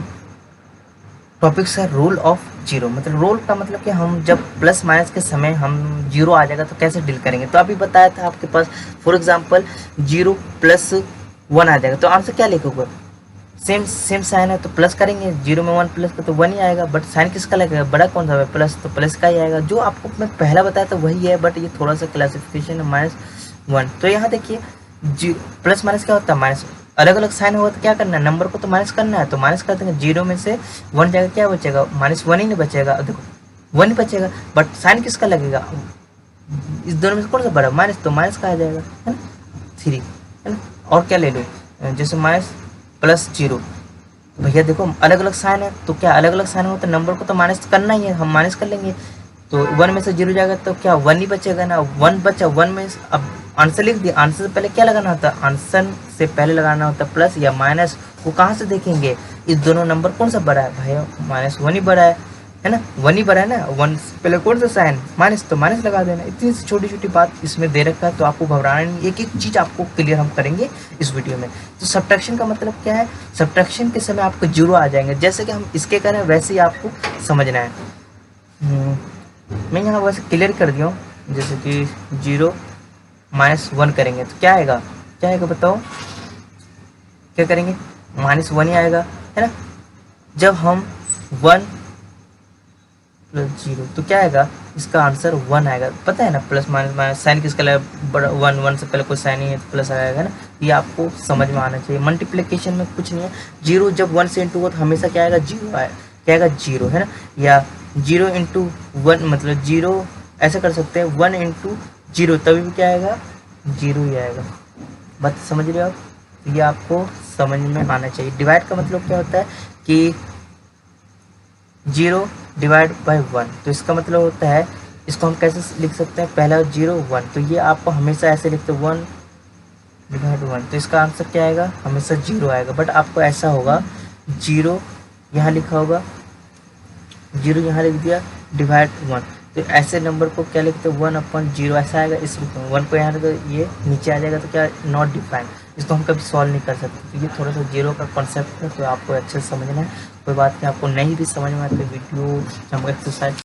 S1: टॉपिक है रूल ऑफ जीरो, मतलब रोल का मतलब कि हम जब प्लस माइनस के समय हम जीरो आ जाएगा तो कैसे डील करेंगे। तो अभी बताया था आपके पास, फॉर एग्जांपल 0 + 1 आ जाएगा तो आंसर क्या लिखोगे, सेम साइन है तो प्लस करेंगे, 0 में 1 प्लस का तो 1 ही आएगा। बट साइन किसका लगेगा, बड़ा कौन सा है प्लस, तो प्लस का ही आएगा। जो आपको मैं पहला बताया था वही है, बट ये थोड़ा सा क्लासिफिकेशन है -1। तो यहाँ देखिए प्लस माइनस क्या होता है, माइनस अलग अलग साइन होगा तो क्या करना है, नंबर को तो माइनस करना है, तो माइनस कर देंगे, 0 में से 1 जाएगा क्या बचेगा, -1 ही नहीं बचेगा। देखो वन ही बचेगा, बट साइन किसका लगेगा, इस दोनों में से कौन सा बड़ा, माइनस, तो माइनस का आ जाएगा, है ना, 3, है ना। और क्या ले लो, जैसे माइनस प्लस 0, भैया देखो अलग अलग साइन है, तो क्या अलग अलग साइन हो तो नंबर को तो माइनस करना ही है, हम माइनस कर लेंगे। तो 1 में से 0 जाएगा तो क्या 1 ही बचेगा ना, 1 बचा, 1 में अब आंसर लिख दिया, आंसर से पहले क्या लगाना होता है, आंसर से पहले लगाना होता है प्लस या माइनस, वो कहाँ से देखेंगे, इस दोनों नंबर कौन सा बड़ा है, भैया -1 ही बड़ा है ना, 1 ही बड़ा है ना, 1 से पहले कौन सा साइन, माइनस, तो माइनस लगा देना। इतनी छोटी छोटी बात इसमें दे रखा है, तो आपको घबराना नहीं, एक एक चीज़ आपको क्लियर हम करेंगे इस वीडियो में। तो सब्ट्रैक्शन का मतलब क्या है, सब्ट्रैक्शन के समय आपको 0 आ जाएंगे, जैसे कि हम इसके करें वैसे ही आपको समझना है। मैं यहाँ वैसे क्लियर कर दिया हूँ, जैसे कि 0 -1 करेंगे तो क्या आएगा, क्या आएगा बताओ, क्या करेंगे, -1 ही आएगा, है ना। जब हम 1 + 0 तो क्या आएगा, इसका आंसर 1 आएगा, पता है ना, प्लस माइनस साइन किसका लगा, बड़ा 1 से पहले कोई साइन ही है तो प्लस आएगा ना, ये आपको समझ में आना चाहिए। मल्टीप्लिकेशन में कुछ नहीं है, 0 जब 1 से इंटू हो तो हमेशा क्या आएगा, 0 आएगा, क्या आएगा, 0, है ना, या 0 × 1 मतलब 0, ऐसा कर सकते हैं 1 × 0, तभी भी क्या आएगा, 0 ही आएगा। बात समझ रहे हो आप, ये आपको समझ में आना चाहिए। डिवाइड का मतलब क्या होता है कि 0 / 1, तो इसका मतलब होता है, इसको हम कैसे लिख सकते हैं, पहला 0 1, तो ये आपको हमेशा ऐसे लिखते 1 / 1, तो इसका आंसर क्या आएगा, हमेशा 0 आएगा। बट आपको ऐसा होगा 0 यहाँ लिखा होगा, 0 यहाँ लिख दिया, /1, तो ऐसे नंबर को क्या लिखते हैं, 1/0 ऐसा आएगा, इस 1 को यहाँ ये नीचे आ जाएगा, तो क्या नॉट डिफाइंड, इसको हम कभी सॉल्व नहीं कर सकते। तो ये थोड़ा सा 0 का कॉन्सेप्ट है, तो आपको अच्छे से समझना है। कोई बात नहीं, आपको नहीं भी समझ में आती वीडियो हम एक्सरसाइज